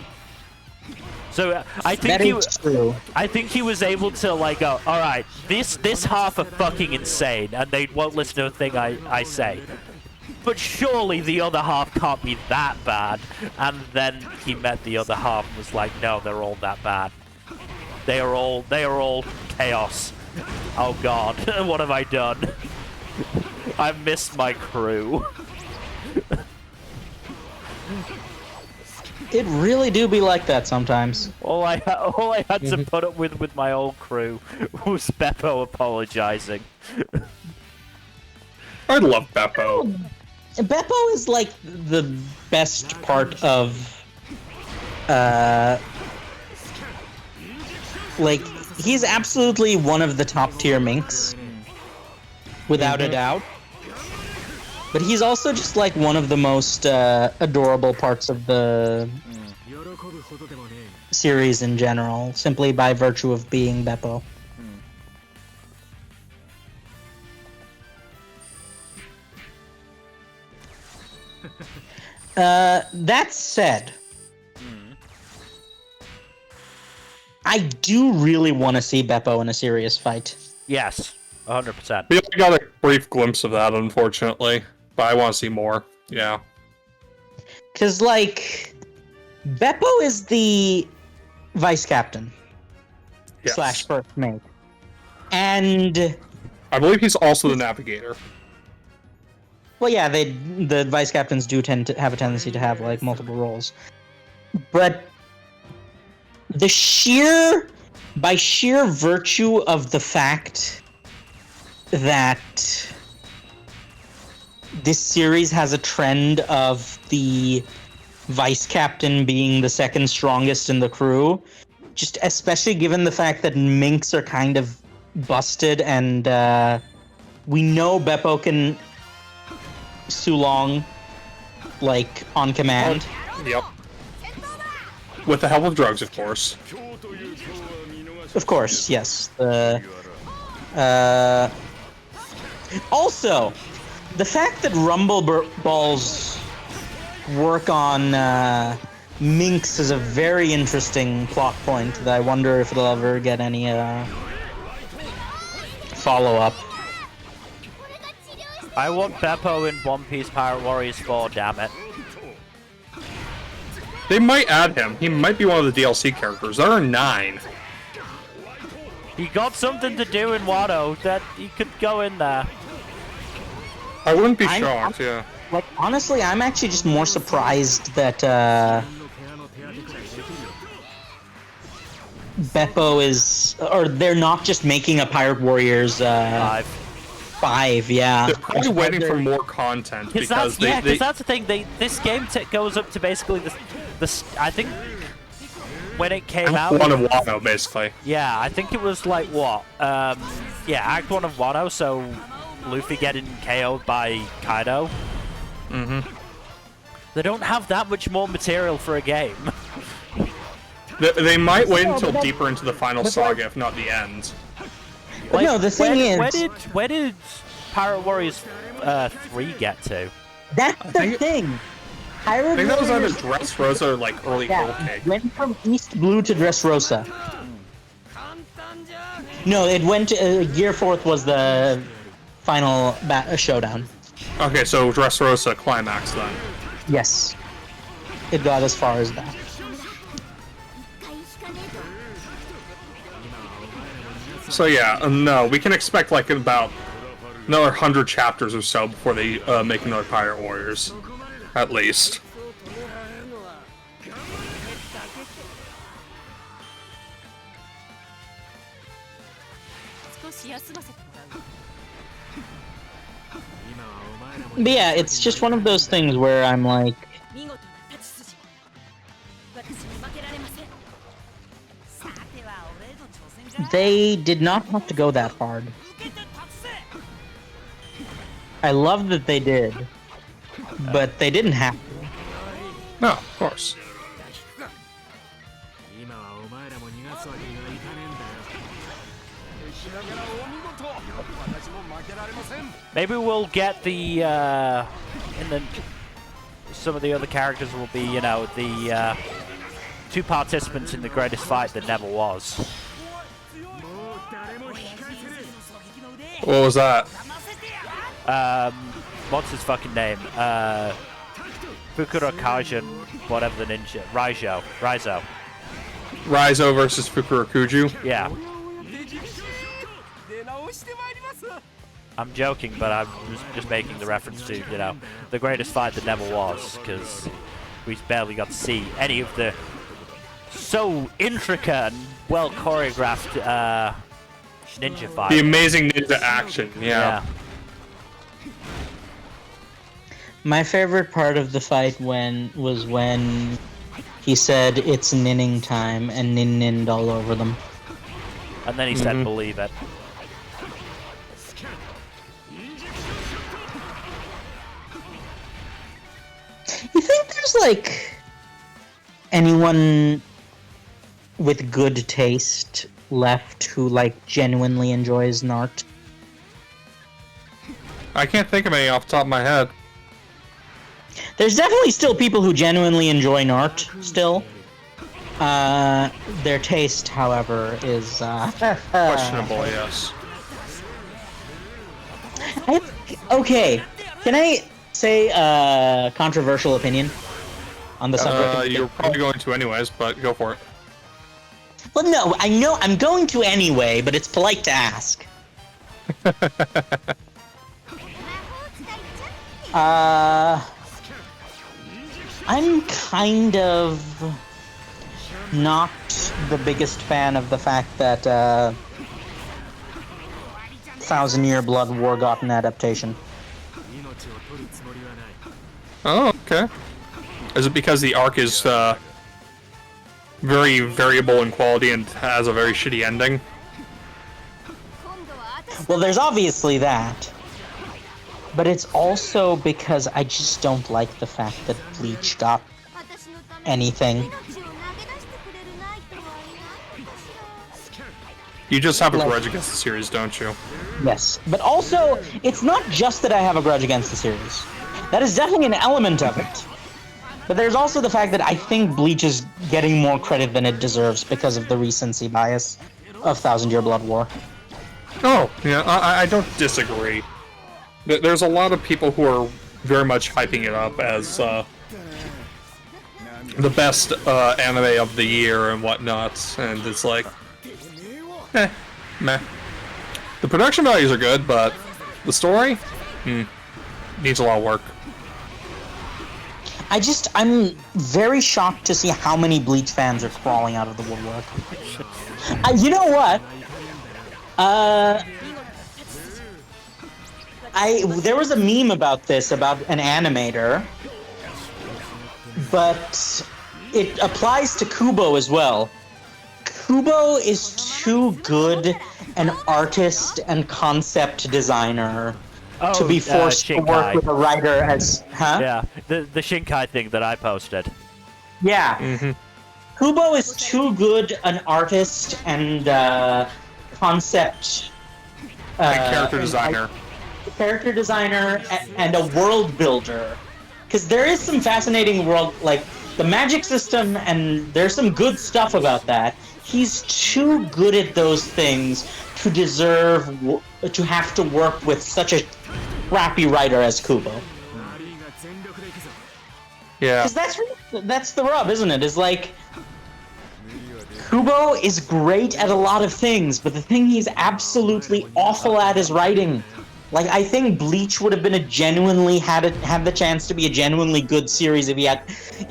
So I think true. I think he was able to, like, go, all right, this half are fucking insane, and they won't listen to a thing I say. But surely the other half can't be that bad. And then he met the other half and was like, no, they're all that bad. They are all chaos. Oh god, what have I done? I missed my crew. It really do be like that sometimes. All I had to put up with my old crew was Beppo apologizing. I love Beppo. Beppo is like the best part of, like, he's absolutely one of the top tier minks, without a doubt. But he's also just like one of the most adorable parts of the series in general, simply by virtue of being Beppo. That said, I do really want to see Beppo in a serious fight. Yes, 100%. We only got a brief glimpse of that, unfortunately. But I want to see more. Yeah. Because, like, Beppo is the vice captain Yes. / first mate. And, I believe he's also the navigator. well, yeah, the vice captains do tend to have a tendency to have, like, multiple roles. But by sheer virtue of the fact that this series has a trend of the vice captain being the second strongest in the crew, just especially given the fact that Minks are kind of busted, and we know Beppo can Sulong, like, on command. Yep. With the help of drugs, of course. Of course, yes. Also, the fact that Rumble Balls work on Minx is a very interesting plot point that I wonder if it'll ever get any follow-up. I want Beppo in One Piece Pirate Warriors 4, damn it. They might add him. He might be one of the DLC characters. There are 9. He got something to do in Wano that he could go in there. I wouldn't be shocked, yeah. Like, honestly, I'm actually just more surprised that Beppo is, or they're not just making a Pirate Warriors 5, yeah. They're probably waiting for more content because that's the thing. This game goes up to basically I think when it came Act out. 1 of Wano, basically. Yeah, I think it was like what? Yeah, Act 1 of Wano. So Luffy getting KO'd by Kaido. They don't have that much more material for a game. They might wait until deeper into the final saga, if not the end. But no, the thing is... Where did Pirate Warriors 3 get to? That's the thing! I think that was either Dressrosa or like early Whole Cake. Went from East Blue to Dressrosa. No, it went to... Gear 4th was the final showdown. Okay, so Dressrosa climax then. Yes. It got as far as that. So yeah, no, we can expect like about another 100 chapters or so before they make another Pirate Warriors, at least. But yeah, it's just one of those things where I'm like... They did not have to go that hard. I love that they did, but they didn't have to. No, of course. Maybe we'll get the some of the other characters will be, you know, the 2 participants in the greatest fight that never was. What was that? What's his fucking name? Fukuro Kajin, whatever the ninja. Raizo. Raizo versus Fukurokuju? Yeah. I'm joking, but I'm just making the reference to, you know, the greatest fight that never was, because we barely got to see any of the so intricate and well choreographed ninja fight. The amazing ninja action, yeah. My favorite part of the fight was when he said it's ninning time and nin-ninned all over them. And then he said, believe it. You think there's like anyone with good taste left who like genuinely enjoys Nart? I can't think of any off the top of my head. There's definitely still people who genuinely enjoy Nart still. Their taste, however, is Questionable, yes. Okay, can I say a controversial opinion on the subject? You're probably going to anyways, but go for it. Well, no, I know I'm going to anyway, but it's polite to ask. I'm kind of not the biggest fan of the fact that 1000-Year Blood War got an adaptation. Oh, okay. Is it because the arc is very variable in quality and has a very shitty ending? Well, there's obviously that. But it's also because I just don't like the fact that Bleach got anything. You just have a grudge against the series, don't you? Yes. But also, it's not just that I have a grudge against the series. That is definitely an element of it. But there's also the fact that I think Bleach is getting more credit than it deserves because of the recency bias of 1000-Year Blood War. Oh, yeah, I don't disagree. There's a lot of people who are very much hyping it up as the best anime of the year and whatnot, and it's like, meh. The production values are good, but the story, needs a lot of work. I'm very shocked to see how many Bleach fans are crawling out of the woodwork. You know what? There was a meme about this, about an animator, but it applies to Kubo as well. Kubo is too good an artist and concept designer to be forced to work with a writer as... Huh? Yeah, the Shinkai thing that I posted. Yeah. Mm-hmm. Kubo is too good an artist and concept... and character designer. Character designer and a world builder, because there is some fascinating world, like the magic system, and there's some good stuff about that. He's too good at those things to deserve to have to work with such a crappy writer as Kubo. Yeah, Because that's the rub, isn't it? Is like Kubo is great at a lot of things, but the thing he's absolutely awful at is writing. Like, I think Bleach would have been had the chance to be a genuinely good series if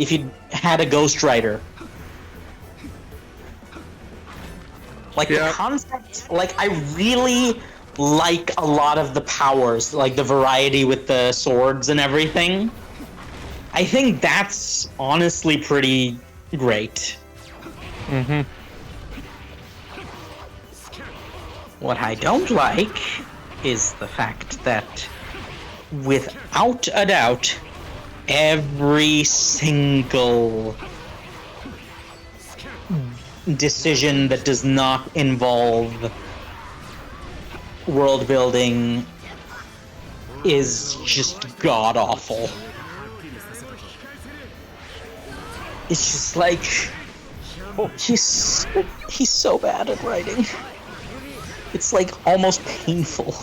he'd had a ghostwriter. Like, yeah. the concept, like, I really like a lot of the powers, like the variety with the swords and everything. I think that's honestly pretty great. Mm-hmm. What I don't like is the fact that, without a doubt, every single decision that does not involve world building is just god awful. It's just like he's so bad at writing. It's like almost painful.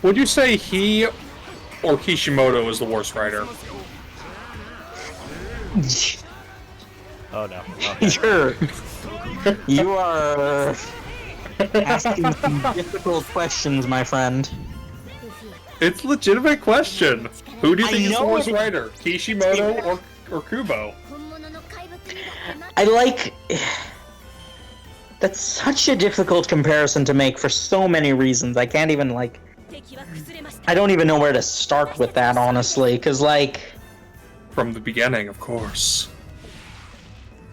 Would you say he or Kishimoto is the worst writer? Oh no. Okay. Sure. You are asking some difficult questions, my friend. It's a legitimate question. Who do you think is the know worst it- writer? Kishimoto or Kubo? I like... That's such a difficult comparison to make for so many reasons. I can't even, like... I don't even know where to start with that, honestly, because, like... From the beginning, of course.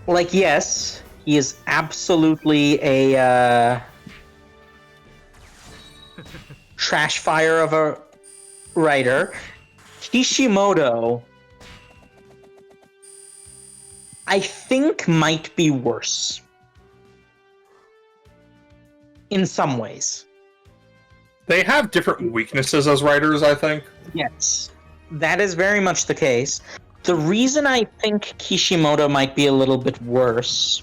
Like, yes, he is absolutely a, trash fire of a writer. Kishimoto I think might be worse. In some ways. They have different weaknesses as writers, I think. Yes. That is very much the case. The reason I think Kishimoto might be a little bit worse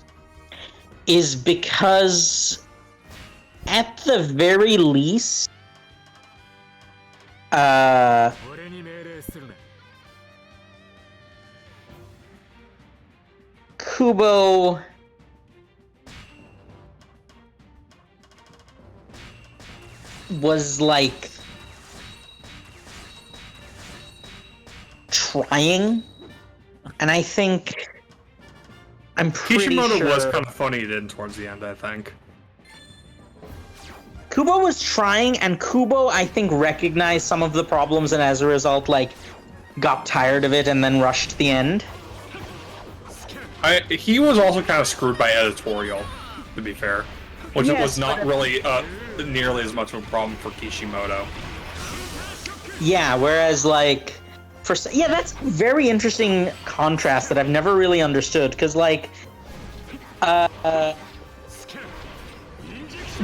is because, at the very least, Kubo was like trying, and I think I'm pretty Kishimoto sure was kind of funny then towards the end, I think. Kubo was trying, and Kubo I think recognized some of the problems, and as a result, like, got tired of it and then rushed the end. He was also kind of screwed by editorial, to be fair, which Yes, was not but- really nearly as much of a problem for Kishimoto. Yeah, whereas like yeah, that's a very interesting contrast that I've never really understood, because like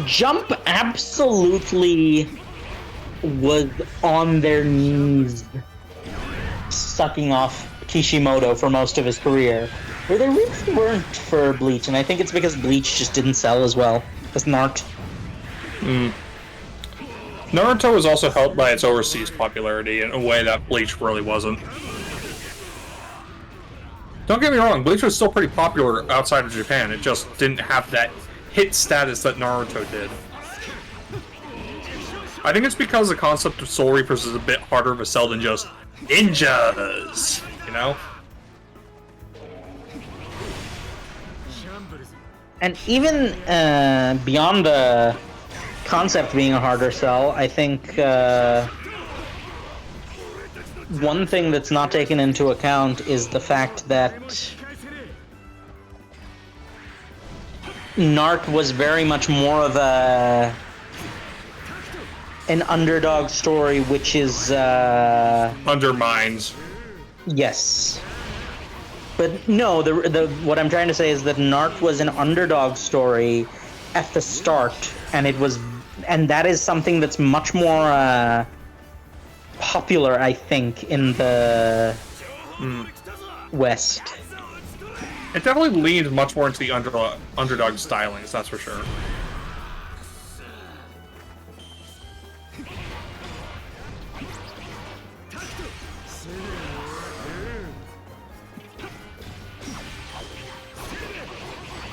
Jump absolutely was on their knees sucking off Kishimoto for most of his career, where they really weren't for Bleach, and I think it's because Bleach just didn't sell as well as Naruto. Naruto was also helped by its overseas popularity in a way that Bleach really wasn't. Don't get me wrong, Bleach was still pretty popular outside of Japan, it just didn't have that hit status that Naruto did. I think it's because the concept of Soul Reapers is a bit harder of a sell than just ninjas, you know? And even beyond the concept being a harder sell, I think one thing that's not taken into account is the fact that Narc was very much more of an underdog story, which is Undermines. yes. But no, the what I'm trying to say is that Narc was an underdog story at the start, and that is something that's much more popular, I think, in the West. It definitely leaned much more into the underdog stylings, that's for sure.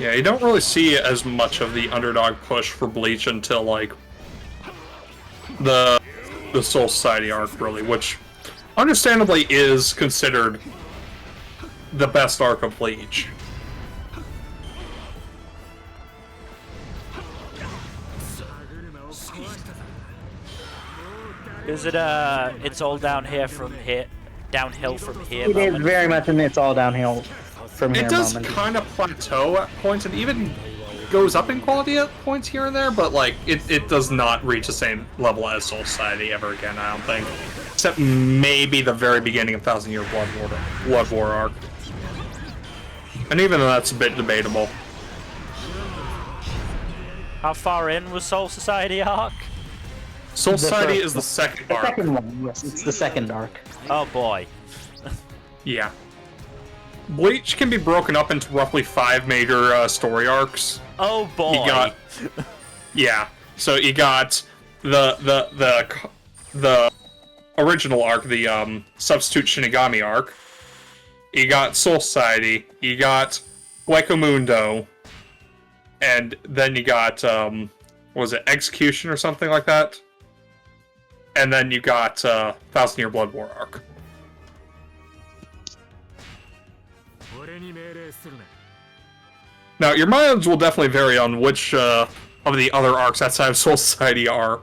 Yeah, you don't really see as much of the underdog push for Bleach until, like, the Soul Society arc, really, which understandably is considered the best arc of Bleach. Is it it's all downhill from here It is very much an it's all downhill from here It does moment. kind of plateau at points, and even goes up in quality at points here and there, but like it does not reach the same level as Soul Society ever again, I don't think. Except maybe the very beginning of Thousand Year Blood War arc. And even that's a bit debatable. How far in was Soul Society arc? Soul The Society first is the second The arc. second one, yes, it's the second arc. Oh boy. Yeah. Bleach can be broken up into roughly 5 major story arcs. Oh boy. You got, yeah. So you got the original arc, the Substitute Shinigami arc. You got Soul Society. You got Mundo, and then you got what was it, Execution or something like that. And then you got Thousand Year Blood War arc. Now, your minds will definitely vary on which of the other arcs outside of Soul Society are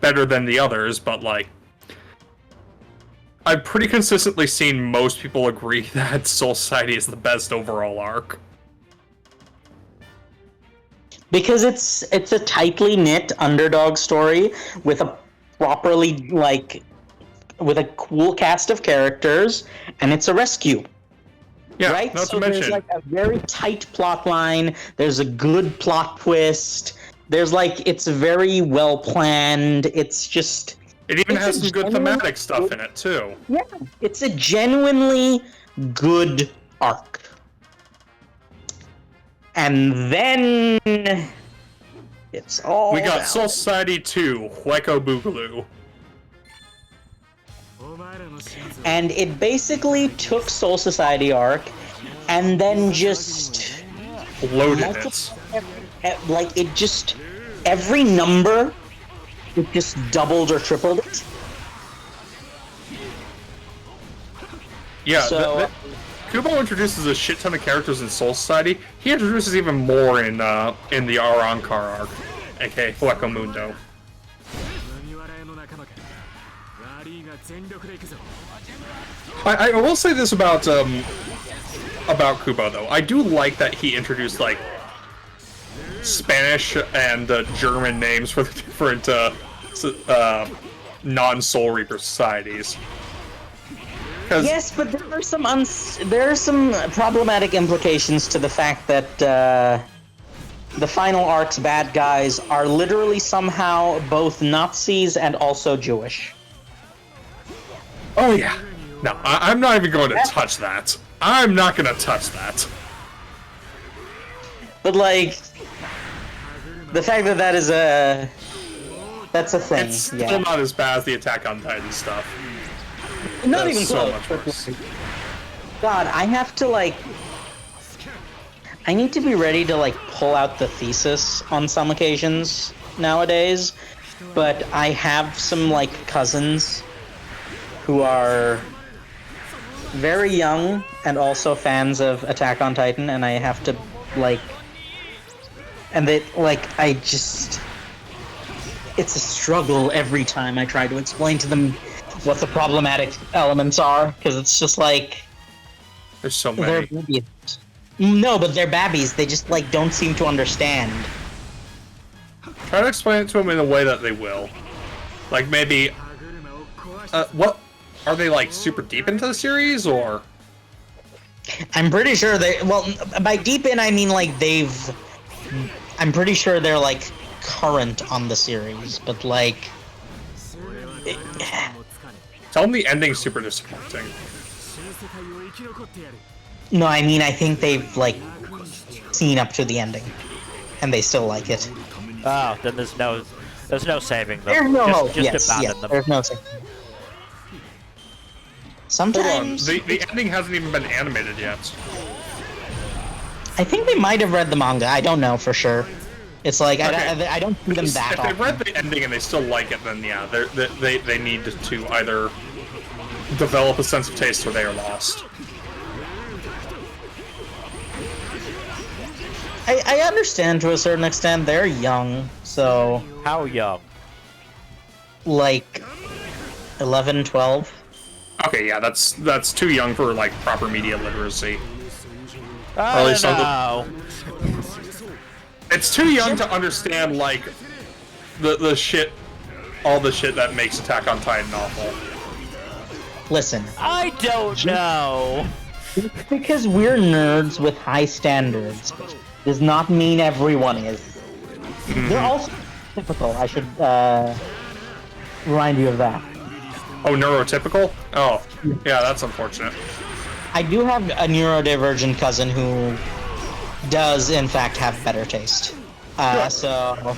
better than the others, but, like, I've pretty consistently seen most people agree that Soul Society is the best overall arc. Because it's a tightly knit underdog story with a properly, like, with a cool cast of characters, and it's a rescue. Yeah, right? not So to there's mention, like a very tight plot line. There's a good plot twist. There's like it's very well planned. It's just it even it's has a some good genuine- thematic stuff in it too. Yeah, it's a genuinely good arc. And then it's all We got down. Soul Society 2, Hueco Boogaloo. And it basically took Soul Society arc and then just Loaded it. like it just every number it just doubled or tripled it. Yeah, So- Kubo introduces a shit ton of characters in Soul Society. He introduces even more in the Arankar arc, aka Hueco Mundo. I will say this about Kubo though. I do like that he introduced like Spanish and German names for the different non-Soul Reaper societies. Yes, but there are some problematic implications to the fact that the final arc's bad guys are literally somehow both Nazis and also Jewish. Oh yeah. No, I'm not even going to touch that. I'm not going to touch that. But like, the fact that that's a thing. It's still yeah. not as bad as the Attack on Titan stuff. Not That's even so close. much worse. God, I have to like. I need to be ready to like pull out the thesis on some occasions nowadays, but I have some like cousins who are very young and also fans of Attack on Titan, and I have to like. And they like I just. It's a struggle every time I try to explain to them what the problematic elements are, because it's just like There's so they're many. babbies. No, but they're babbies. They just like don't seem to understand. Try to explain it to them in a way that they will. Like maybe, what are they like super deep into the series or? I'm pretty sure they. Well, by deep in I mean like they've. I'm pretty sure they're like current on the series, but like. Tell them the ending's super disappointing. No, I mean I think they've like seen up to the ending, and they still like it. Oh, then there's no saving them. There's no hope. Just Yes, abandon yes. them. There's no saving. Hold on, Sometimes the ending hasn't even been animated yet. I think they might have read the manga. I don't know for sure. It's like Okay. I don't see them that If often. they read the ending and they still like it, then yeah, they need to either develop a sense of taste or they are lost. I understand to a certain extent. They're young, so How young? like 11, 12. Okay, yeah, that's too young for like proper media literacy. I least don't on the- know. It's too young to understand like the shit, all the shit that makes Attack on Titan awful. Listen, I don't know. because we're nerds with high standards does not mean everyone is. They're also typical. I should remind you of that. Oh, neurotypical? Oh, yeah, that's unfortunate. I do have a neurodivergent cousin who does, in fact, have better taste. So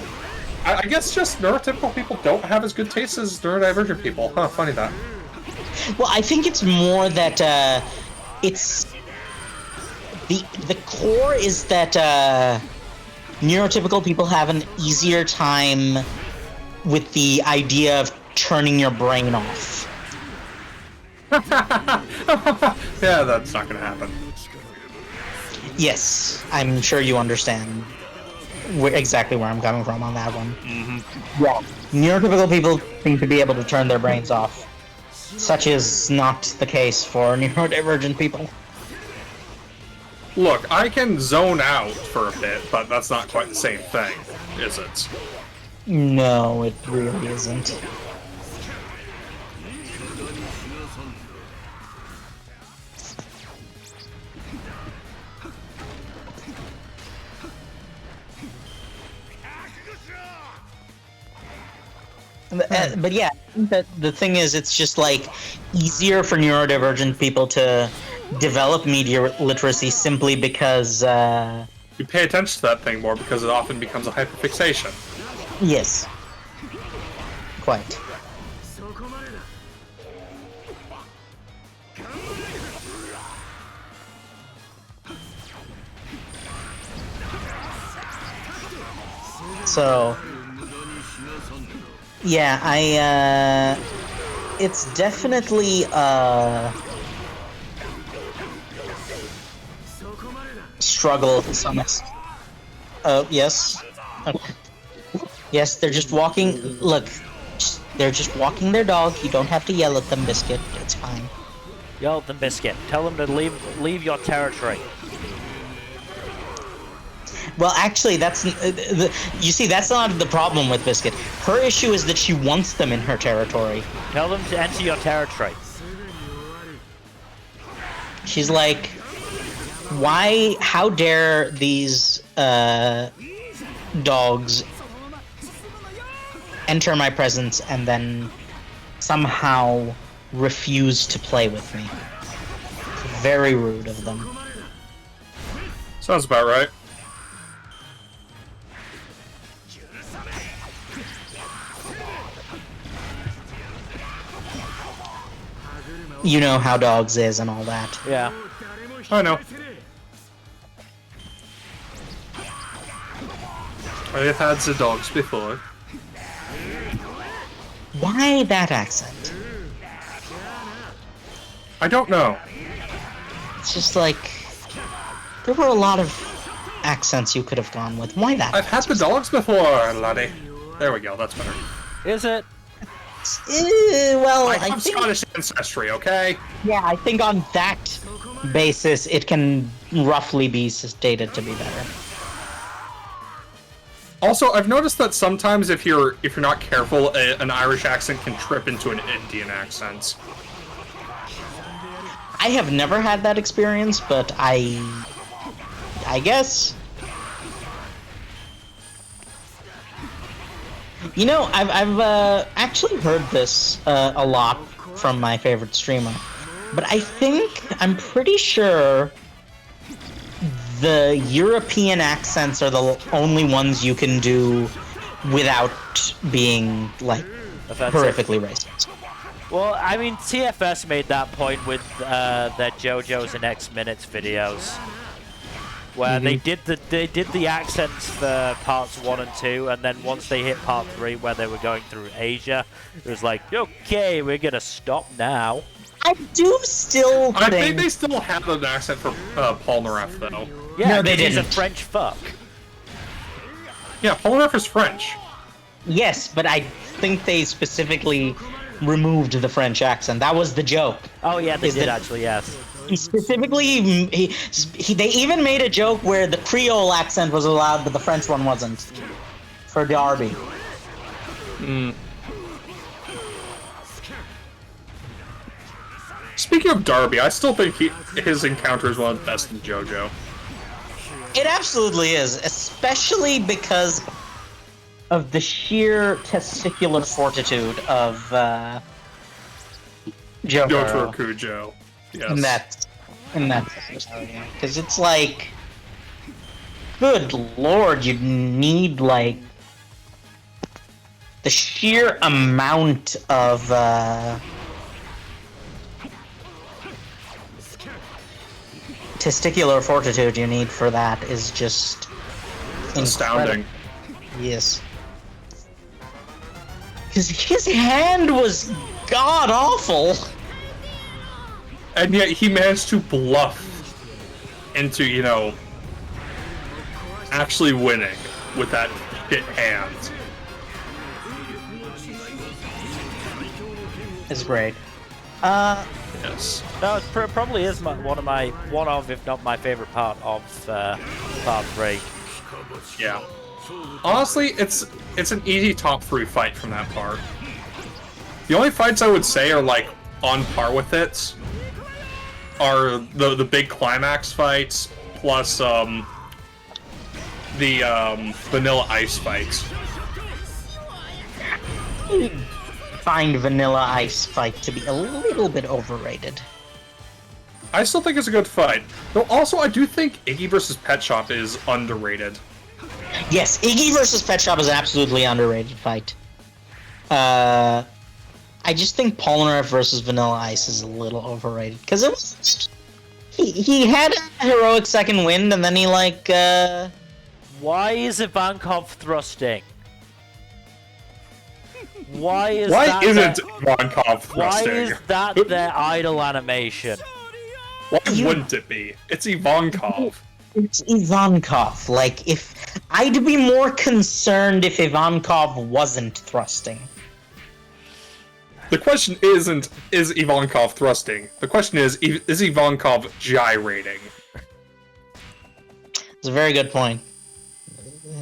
I guess just neurotypical people don't have as good taste as neurodivergent people. Huh, funny that. well, I think it's more that it's the core is that neurotypical people have an easier time with the idea of turning your brain off. Yeah, that's not gonna happen. Yes, I'm sure you understand exactly where I'm coming from on that one. Yeah, neurotypical people seem to be able to turn their brains off. Such is not the case for neurodivergent people. Look, I can zone out for a bit, but that's not quite the same thing, is it? No, it really isn't. But yeah, I think that the thing is, it's just like easier for neurodivergent people to develop media literacy simply because, You pay attention to that thing more because it often becomes a hyperfixation. yes, quite. So, yeah, it's definitely struggle to some extent. Yes. Okay. Yes, they're just walking. Look, they're just walking their dog. You don't have to yell at them, Biscuit. It's fine. Yell at them, Biscuit. Tell them to leave your territory. Well, actually, that's you see, that's not the problem with Biscuit. Her issue is that she wants them in her territory. Tell them to enter your territory. She's like, why? How dare these dogs enter my presence and then somehow refuse to play with me? Very rude of them. Sounds about right. You know how dogs is and all that. Yeah. I know. I've had the dogs before. Why that accent? I don't know. It's just like there were a lot of accents you could have gone with. Why that? I've had the dogs before, laddie. There we go, that's better. Is it? Well, I I have think, Scottish ancestry, okay? yeah, I think on that basis, it can roughly be stated to be better. Also, I've noticed that sometimes if you're not careful, an Irish accent can trip into an Indian accent. I have never had that experience, but I guess. You know, I've actually heard this a lot from my favorite streamer, but I'm pretty sure the European accents are the only ones you can do without being like horrifically racist. Well, I mean, TFS made that point with their JoJo's and X Minutes videos, where they did the accents for parts 1 and 2, and then once they hit part 3, where they were going through Asia, it was like, okay, we're gonna stop now. I do still think... I think they still have an accent for Paul Naref, though. Yeah, no, they he's a didn't. French fuck. Yeah, Paul Naref is French. Yes, but I think they specifically removed the French accent. That was the joke. Oh yeah, they did actually, yes. He specifically, they even made a joke where the Creole accent was allowed, but the French one wasn't. For Darby. Hmm. Speaking of Darby, I still think his encounter is one of the best in JoJo. It absolutely is, especially because of the sheer testicular fortitude of Jotaro Kujo. Yes. In that because it's like, good lord, you need like the sheer amount of testicular fortitude you need for that is just astounding. Yes. Because his hand was god-awful. And yet he managed to bluff into, you know, actually winning with that hit hand. It's great. Yes. No, it probably is one of, if not my favorite part of part 3. Yeah. Honestly, it's an easy top 3 fight from that part. The only fights I would say are like on par with it are the big climax fights plus the Vanilla Ice fights. find Vanilla Ice fight to be a little bit overrated. I still think it's a good fight. Though also, I do think Iggy versus Pet Shop is underrated. Yes, Iggy versus Pet Shop is an absolutely underrated fight. I just think Polnareff versus Vanilla Ice is a little overrated because it was he had a heroic second wind and then he like. Why is Ivankov thrusting? Why isn't Ivankov thrusting? Why is that their idle animation? Why wouldn't it be? It's Ivankov. It's Ivankov. Like, if I'd be more concerned if Ivankov wasn't thrusting. The question isn't, is Ivankov thrusting? The question is Ivankov gyrating? It's a very good point.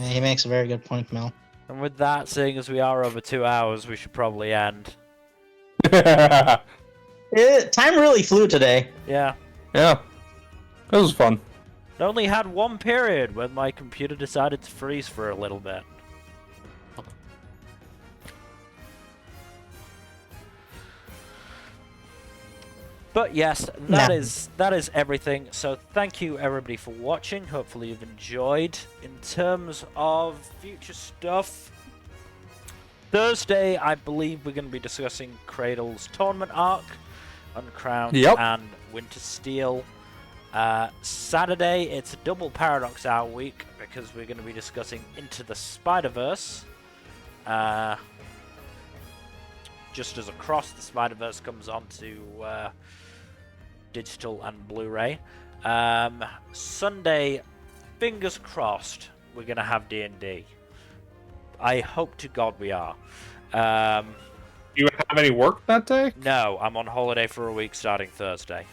He makes a very good point, Mel. And with that, seeing as we are over 2 hours, we should probably end. Time really flew today. Yeah. Yeah. It was fun. I only had one period when my computer decided to freeze for a little bit. But yes, that is everything. So thank you everybody for watching. Hopefully you've enjoyed. In terms of future stuff, Thursday I believe we're going to be discussing Cradle's tournament arc, Uncrowned and Winter Steel. Saturday it's a double Paradox Hour week because we're going to be discussing Into the Spider-Verse. Just as Across the Spider-Verse comes on to digital and Blu-ray. Sunday, fingers crossed, we're going to have D&D. I hope to God we are. Do you have any work that day? No, I'm on holiday for a week starting Thursday.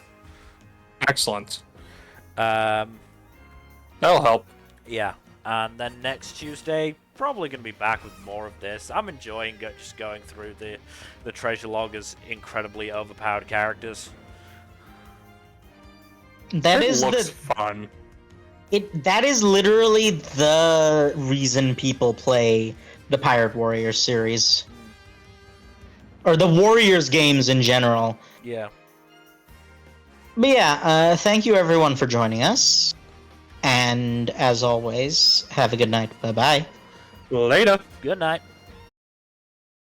Excellent. That'll help. Yeah, and then next Tuesday, probably going to be back with more of this. I'm enjoying just going through the treasure log as incredibly overpowered characters. That looks fun. That is literally the reason people play the Pirate Warriors series. Or the Warriors games in general. Yeah. But yeah, thank you everyone for joining us. And as always, have a good night. Bye-bye. Later. Good night.